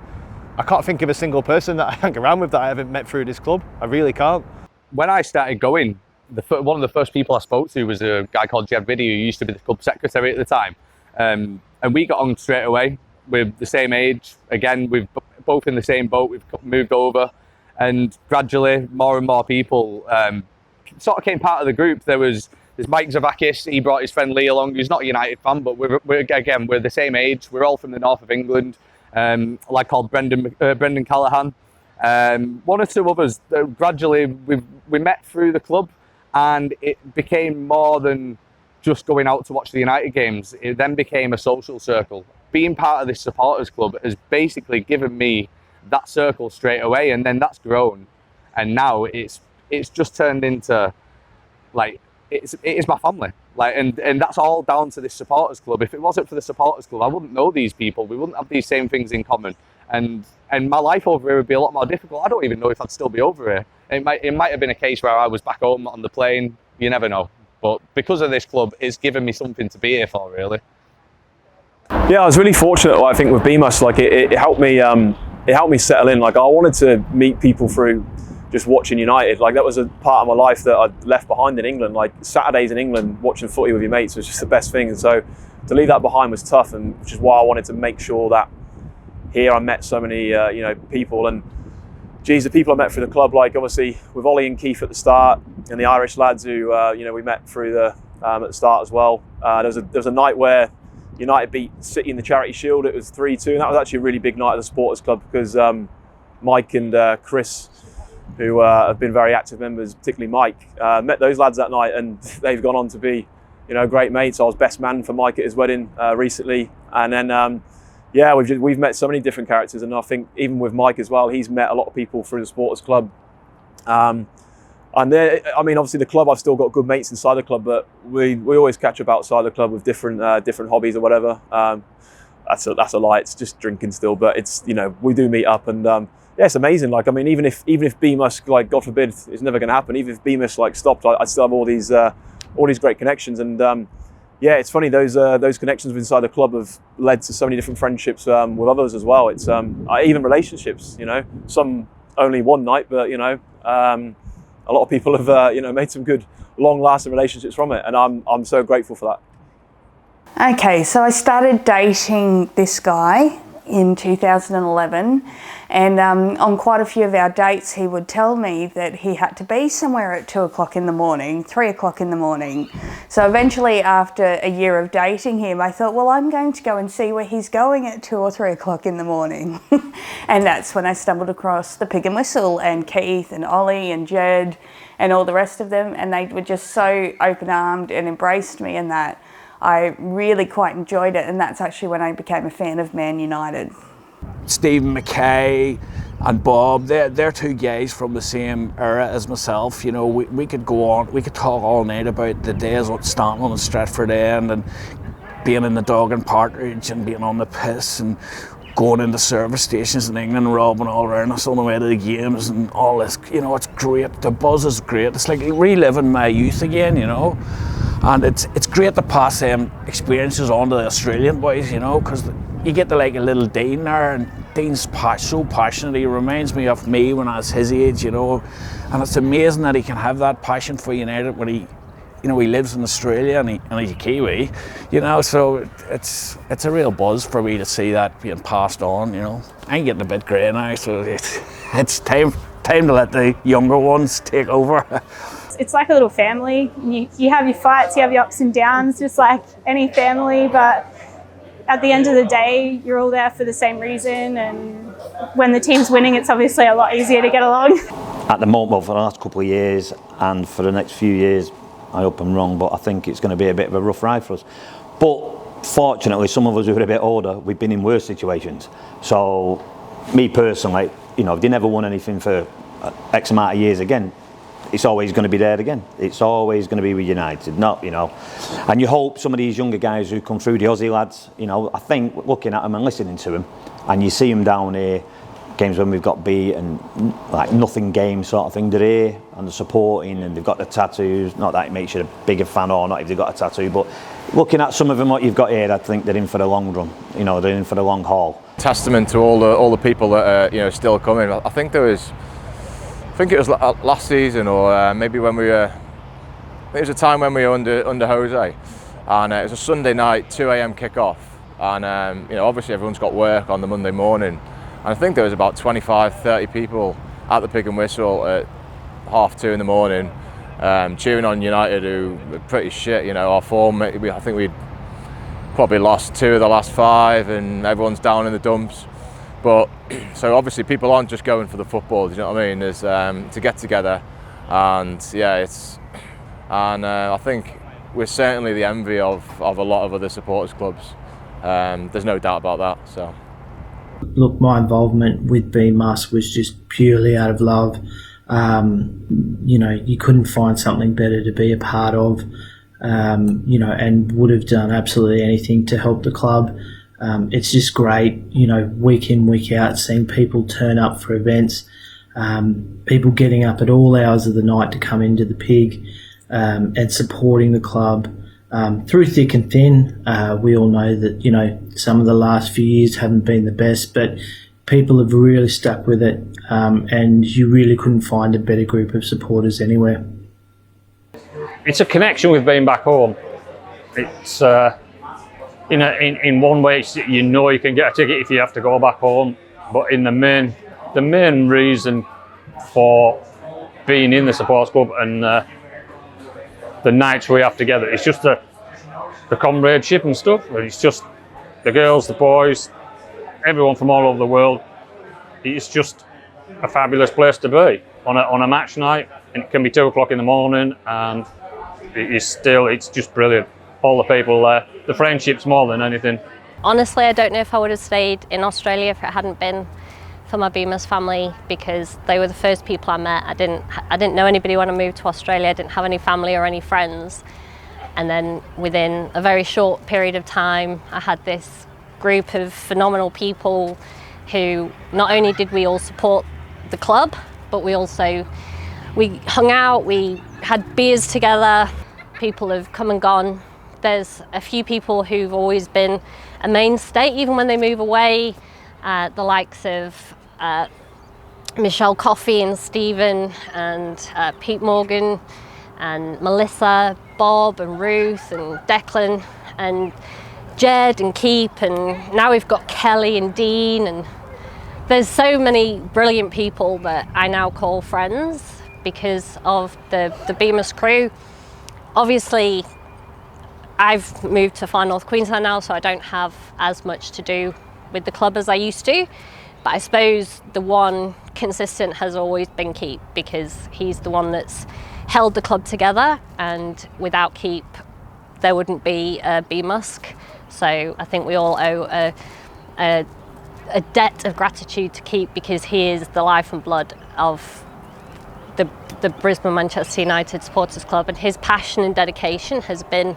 I can't think of a single person that I hang around with that I haven't met through this club. I really can't. When I started going, one of the first people I spoke to was a guy called Jed Video, who used to be the club secretary at the time. And we got on straight away. We're the same age. Again, we're both in the same boat. We've moved over. And gradually, more and more people sort of came part of the group. There's Mike Zavakis. He brought his friend Lee along, who's not a United fan, but we're the same age. We're all from the north of England. a lad called Brendan Callahan, one or two others. Gradually, we met through the club, and it became more than just going out to watch the United games. It then became a social circle. Being part of this supporters club has basically given me that circle straight away, and then that's grown, and now it's just turned into, like, it is my family, like, and that's all down to this supporters club. If it wasn't for the supporters club, I wouldn't know these people. We wouldn't have these same things in common, and my life over here would be a lot more difficult. I don't even know if I'd still be over here. It might have been a case where I was back home on the plane. You never know. But because of this club, it's given me something to be here for, really. Yeah, I was really fortunate. I think with BMUSC, like it helped me. It helped me settle in. Like I wanted to meet people through just watching United. Like that was a part of my life that I'd left behind in England. Like Saturdays in England, watching footy with your mates was just the best thing. And so to leave that behind was tough, and which is why I wanted to make sure that here I met so many people. And geez, the people I met through the club, like obviously with Ollie and Keith at the start, and the Irish lads who we met through the at the start as well. There was a night where United beat City in the Charity Shield. It was 3-2, and that was actually a really big night at the Supporters Club because Mike and Chris, who have been very active members, particularly Mike, met those lads that night, and they've gone on to be, great mates. I was best man for Mike at his wedding recently, and then we've met so many different characters, and I think even with Mike as well, he's met a lot of people through the Supporters Club. And obviously the club, I've still got good mates inside the club, but we always catch up outside the club with different hobbies or whatever. That's a lie. It's just drinking still, but it's we do meet up, and it's amazing. Like even if BMUSC, like God forbid, it's never going to happen. Even if BMUSC stopped, I still have all these great connections, and it's funny those connections inside the club have led to so many different friendships with others as well. It's even relationships. Some only one night, but a lot of people have made some good long-lasting relationships from it, and I'm so grateful for that. Okay, so I started dating this guy in 2011, and on quite a few of our dates he would tell me that he had to be somewhere at 2 o'clock in the morning, 3 o'clock in the morning. So eventually, after a year of dating him, I thought, well, I'm going to go and see where he's going at 2 or 3 o'clock in the morning. And that's when I stumbled across the Pig and Whistle and Keith and Ollie and Jed and all the rest of them, and they were just so open-armed and embraced me, and that I really quite enjoyed it, and that's actually when I became a fan of Man United. Stephen McKay and Bob, they're two guys from the same era as myself. We could go on, we could talk all night about the days of standing on the Stratford End and being in the Dog and Partridge and being on the piss and going into service stations in England and robbing all around us on the way to the games and all this. It's great. The buzz is great. It's like reliving my youth again, And it's great to pass them experiences on to the Australian boys, because you get to like a little Dean there, and Dean's so passionate. He reminds me of me when I was his age, and it's amazing that he can have that passion for United when he lives in Australia and he's a Kiwi, so it's a real buzz for me to see that being passed on, I'm getting a bit grey now, so it's time to let the younger ones take over. It's like a little family. You have your fights, you have your ups and downs, just like any family, but at the end of the day, you're all there for the same reason, and when the team's winning, it's obviously a lot easier to get along. At the moment, well, for the last couple of years and for the next few years, I hope I'm wrong, but I think it's going to be a bit of a rough ride for us. But fortunately, some of us who are a bit older, we've been in worse situations. So, me personally, if they never won anything for X amount of years again, it's always going to be there again. It's always going to be with United, and you hope some of these younger guys who come through, the Aussie lads, I think looking at them and listening to them, and you see them down here, games when we've got beat and like nothing game sort of thing, they're here and they're supporting and they've got the tattoos. Not that it makes you a bigger fan or not if they've got a tattoo, but looking at some of them what you've got here, I think they're in for the long run. They're in for the long haul. Testament to all the people that are still coming. I think it was last season, or maybe when we were. It was a time when we were under Jose, and it was a Sunday night 2 a.m. kick-off, and obviously everyone's got work on the Monday morning, and I think there was about 25-30 people at the Pig and Whistle at 2:30 in the morning, cheering on United, who were pretty shit. Our form, I think we'd probably lost 2 of the last 5, and everyone's down in the dumps. But so obviously people aren't just going for the football. Do you know what I mean? There's to get together, and yeah, I think we're certainly the envy of a lot of other supporters clubs. There's no doubt about that. So. Look, my involvement with BMUSC was just purely out of love. You know, you couldn't find something better to be a part of, you know, and would have done absolutely anything to help the club. It's just great, you know, week in, week out, seeing people turn up for events, people getting up at all hours of the night to come into the Pig, and supporting the club. Through thick and thin, we all know that, you know, some of the last few years haven't been the best, but people have really stuck with it, and you really couldn't find a better group of supporters anywhere. It's a connection with being back home. It's, you know, in one way, you know you can get a ticket if you have to go back home, but in the main reason for being in the supports club and the nights we have together, it's just the comradeship and stuff. It's just the girls, the boys, everyone from all over the world. It's just a fabulous place to be on a match night, and it can be 2 o'clock in the morning, and it's just brilliant. All the people there, the friendships more than anything. Honestly, I don't know if I would have stayed in Australia if it hadn't been for my BMUSC family, because they were the first people I met. I didn't know anybody when I moved to Australia. I didn't have any family or any friends. And then within a very short period of time, I had this group of phenomenal people who not only did we all support the club, but we hung out, we had beers together. People have come and gone. There's a few people who've always been a mainstay, even when they move away, the likes of Michelle Coffey and Stephen and Pete Morgan and Melissa, Bob and Ruth and Declan and Jed and Keep, and now we've got Kelly and Dean, and there's so many brilliant people that I now call friends because of the BMUSC crew. Obviously, I've moved to far north Queensland now, so I don't have as much to do with the club as I used to. But I suppose the one consistent has always been Keep, because he's the one that's held the club together, and without Keep, there wouldn't be a BMUSC. So I think we all owe a debt of gratitude to Keep, because he is the life and blood of the Brisbane Manchester United Supporters Club, and his passion and dedication has been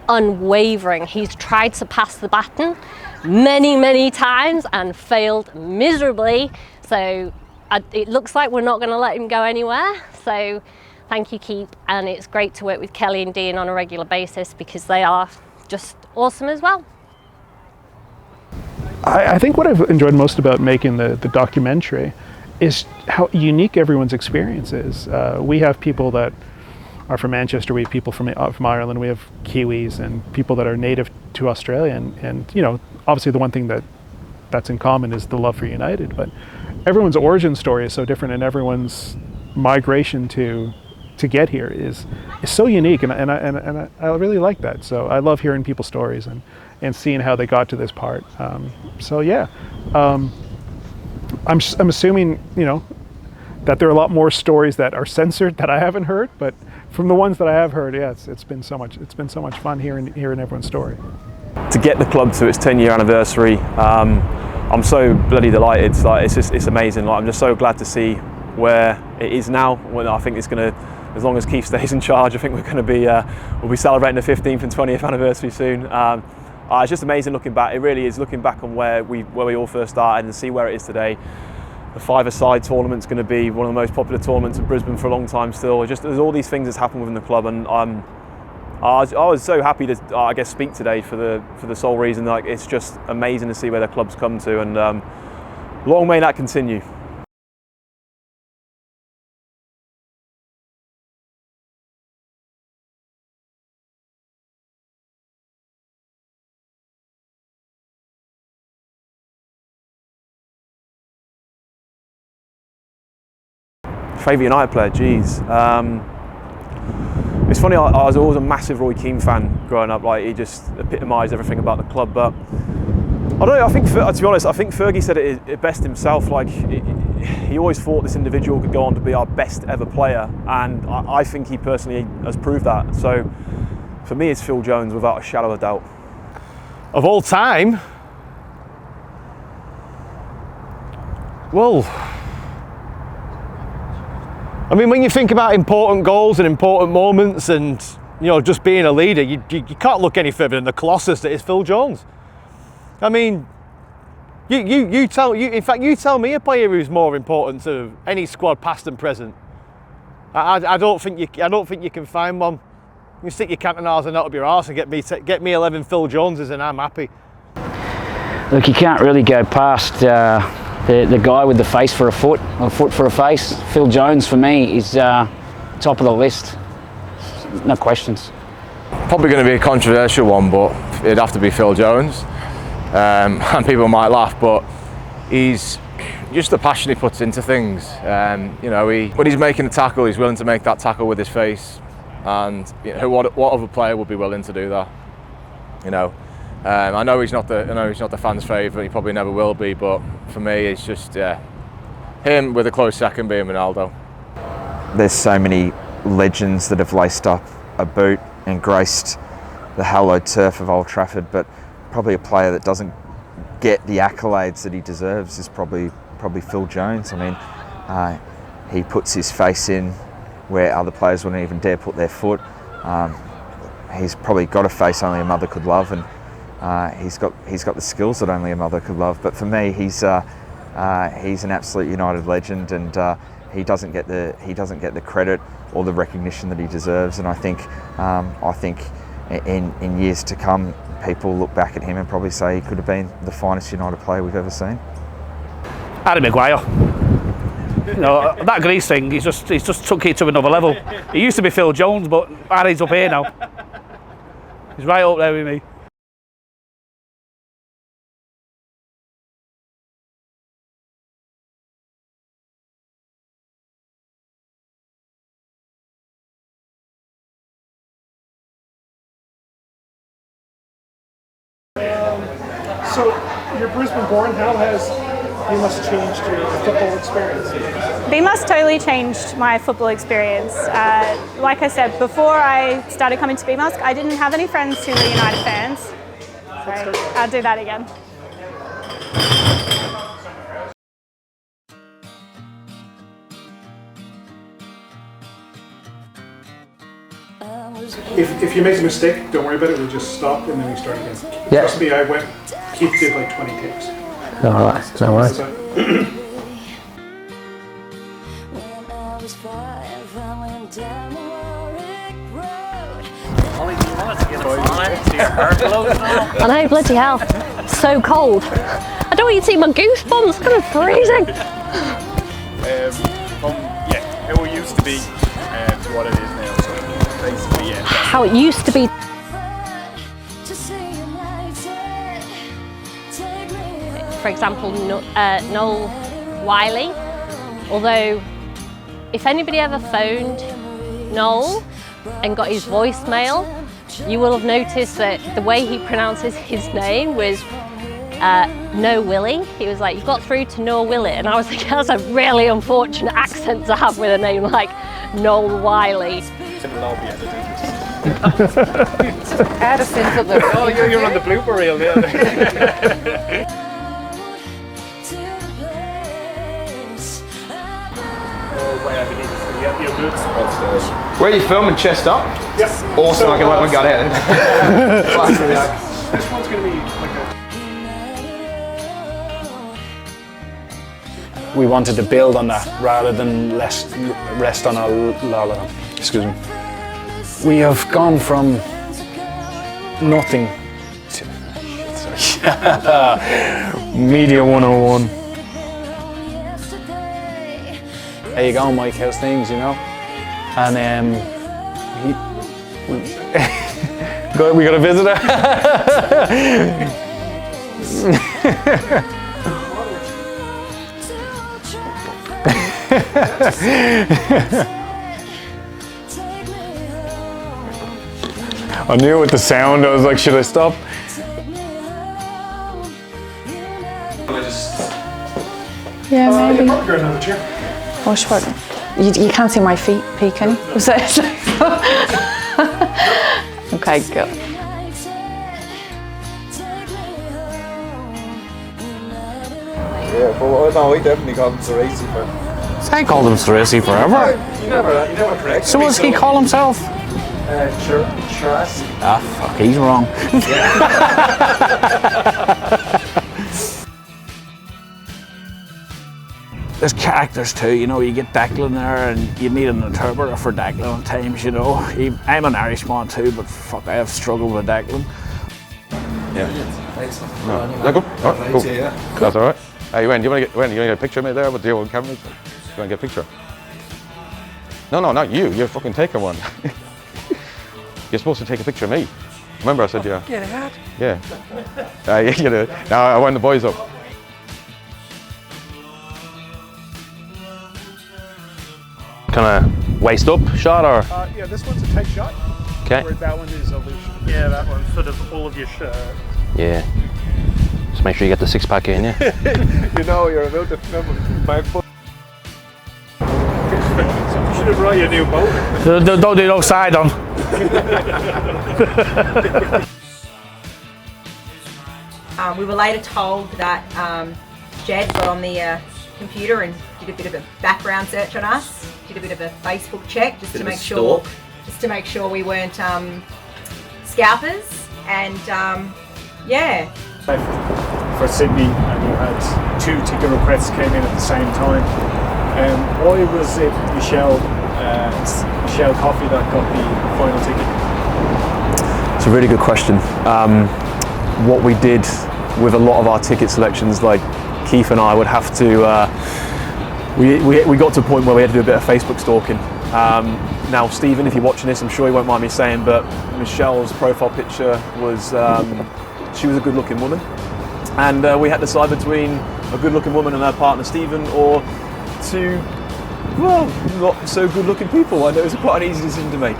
unwavering. He's tried to pass the baton many times and failed miserably, so it looks like we're not going to let him go anywhere. So thank you, Keep, and it's great to work with Kelly and Dean on a regular basis, because they are just awesome as well. I think what I've enjoyed most about making the documentary is how unique everyone's experience is. We have people that are from Manchester, we have people from Ireland, we have Kiwis and people that are native to Australia, and you know, obviously the one thing that's in common is the love for United, but everyone's origin story is so different, and everyone's migration to get here is so unique, and I really like that. So I love hearing people's stories and seeing how they got to this part. So yeah, I'm assuming, you know, that there are a lot more stories that are censored that I haven't heard, but from the ones that I have heard, yeah, it's been so much fun hearing everyone's story. To get the club to its 10-year anniversary, I'm so bloody delighted. Like, it's amazing. Like, I'm just so glad to see where it is now. Well, I think it's going to, as long as Keith stays in charge, I think we're going to be we'll be celebrating the 15th and 20th anniversary soon. It's just amazing looking back. It really is, looking back on where we all first started and see where it is today. The five-a-side tournament's going to be one of the most popular tournaments in Brisbane for a long time still. There's all these things that's happened within the club, and I was so happy to I guess speak today for the sole reason, like, it's just amazing to see where the club's come to, and long may that continue. Favourite United player, geez. It's funny, I was always a massive Roy Keane fan growing up. Like, he just epitomised everything about the club. But I don't know, I think, to be honest, I think Fergie said it best himself. Like, he always thought this individual could go on to be our best ever player, and I think he personally has proved that. So, for me, it's Phil Jones without a shadow of a doubt. Of all time? Well, I mean, when you think about important goals and important moments and, you know, just being a leader, you can't look any further than the colossus that is Phil Jones. I mean, in fact, you tell me a player who's more important to any squad, past and present. I don't think you can find one. You stick your Cantonars and out of your arse and get me 11 Phil Joneses and I'm happy. Look, you can't really go past the guy with the face for a foot, or foot for a face. Phil Jones for me is top of the list, no questions. Probably going to be a controversial one, but it'd have to be Phil Jones. And people might laugh, but he's just the passion he puts into things. You know, when he's making a tackle, he's willing to make that tackle with his face. And you know, what other player would be willing to do that? You know, I know he's not the fans' favourite. He probably never will be. But for me, it's just him with a close second being Ronaldo. There's so many legends that have laced up a boot and graced the hallowed turf of Old Trafford, but probably a player that doesn't get the accolades that he deserves is probably Phil Jones. I mean, he puts his face in where other players wouldn't even dare put their foot. He's probably got a face only a mother could love, and he's got the skills that only a mother could love. But for me, he's an absolute United legend, and he doesn't get the credit or the recognition that he deserves. And I think in years to come, people look back at him and probably say he could have been the finest United player we've ever seen. Harry Maguire. You know, that Greece thing, he's just took it to another level. He used to be Phil Jones, but Harry's up here now. He's right up there with me. So, you're Brisbane born. How has BMUSC changed your football experience? BMUSC totally changed my football experience. Like I said, before I started coming to BMUSC, I didn't have any friends who were United fans. So I'll do that again. If you make a mistake, don't worry about it. We'll just stop and then we start again. Yeah. Trust me, Keith did like 20 takes. All right, no worries. I know, bloody hell. So cold. I don't want you to see my goosebumps. I'm freezing. Yeah, it used to be to what it is now. So basically, yeah. How it used to be. For example, Noel Wiley. Although, if anybody ever phoned Noel and got his voicemail, you will have noticed that the way he pronounces his name was No Willie. He was like, "You got through to Noel Willie," and I was like, that's a really unfortunate accent to have with a name like Noel Wiley. Addison for the. Oh, you're on the blooper reel there. Where are you filming? Chest up? Yes. Awesome, I can let one go down. This one's going to be like a... We wanted to build on that rather than rest on our laurels. Excuse me. We have gone from nothing to Media 101. How you going, Mike? How's things, you know? And we got a visitor. I knew with the sound, I was like, should I stop? Yeah, maybe. You're probably another chair. Oh, what? You can't see my feet, Pete, can you? Okay, go. Yeah, but no, we definitely called him Ceresi for. I called him Ceresi forever. You never corrected So me, what's he call himself? Ceresi. Ah, fuck, he's wrong. There's characters too, you know, you get Declan there and you need an interpreter for Declan at times, you know. I'm an Irishman too, but fuck, I have struggled with Declan. Yeah. No. Is that good? Oh, cool. That's all right. Hey, Wen, you want to get a picture of me there with the old cameras? You want to get a picture? No, not you. You're fucking taking one. You're supposed to take a picture of me. Remember I said yeah. Get out. Yeah. You know, now I wind the boys up. Kind of waist up shot or? Yeah, this one's a tight shot. Okay. Where that one is a loose. Yeah, that one, sort of all of your shirt. Yeah. Just make sure you get the six pack in, yeah. You know, you're about to film my foot. You should have brought your new boat. Don't do no side on. We were later told that Jed got on the computer and did a bit of a background search on us, did a bit of a Facebook check just to make sure we weren't scalpers, and yeah. For Sydney, and you had 2 ticket requests came in at the same time. Why was it Michelle Coffey that got the final ticket? It's a really good question. What we did with a lot of our ticket selections, like Keith and I would have to, we got to a point where we had to do a bit of Facebook stalking. Now Stephen, if you're watching this, I'm sure you won't mind me saying, but Michelle's profile picture was, she was a good looking woman. And we had to decide between a good looking woman and her partner Stephen, or 2, well, not so good looking people. And it was quite an easy decision to make.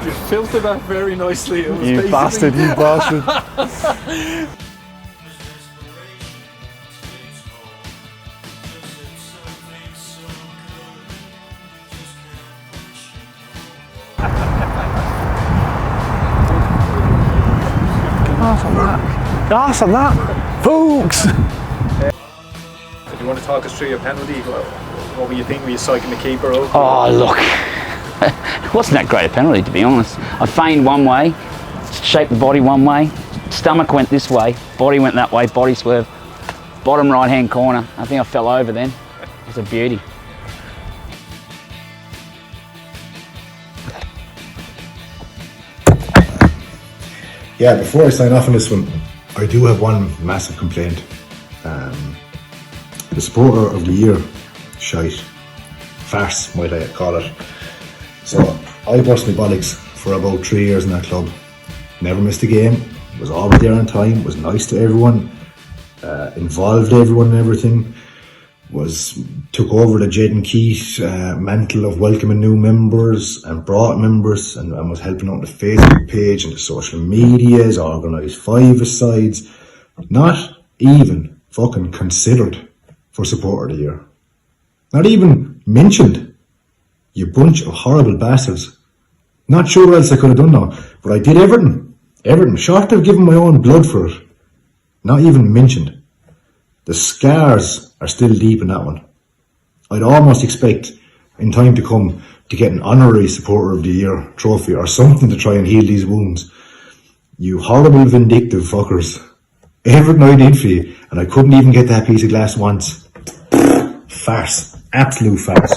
You filtered that very nicely. It was You bastard, you bastard. Gas on that, folks. Do you want to talk us through your penalty? What were you thinking? Were you psyching the keeper over? Oh, look. It wasn't that great a penalty, to be honest. I feigned one way, shaped the body one way, stomach went this way, body went that way, body swerve, bottom right hand corner. I think I fell over then. It was a beauty. Yeah, before I sign off on this one, I do have one massive complaint. The supporter of the year shite, farce might I call it. So I burst my bollocks for about 3 years in that club. Never missed a game, was always there on time, was nice to everyone, involved everyone in everything, took over the Jed and Keith mantle of welcoming new members and brought members, and was helping out the Facebook page and the social medias, organised 5-a-sides. Not even fucking considered for supporter of the year. Not even mentioned. You bunch of horrible bastards. Not sure what else I could have done now, but I did everything. Everything, short of giving my own blood for it. Not even mentioned. The scars are still deep in that one. I'd almost expect in time to come to get an honorary supporter of the year trophy or something to try and heal these wounds. You horrible vindictive fuckers. Everything I did for you, and I couldn't even get that piece of glass once. Farce. Absolute farce.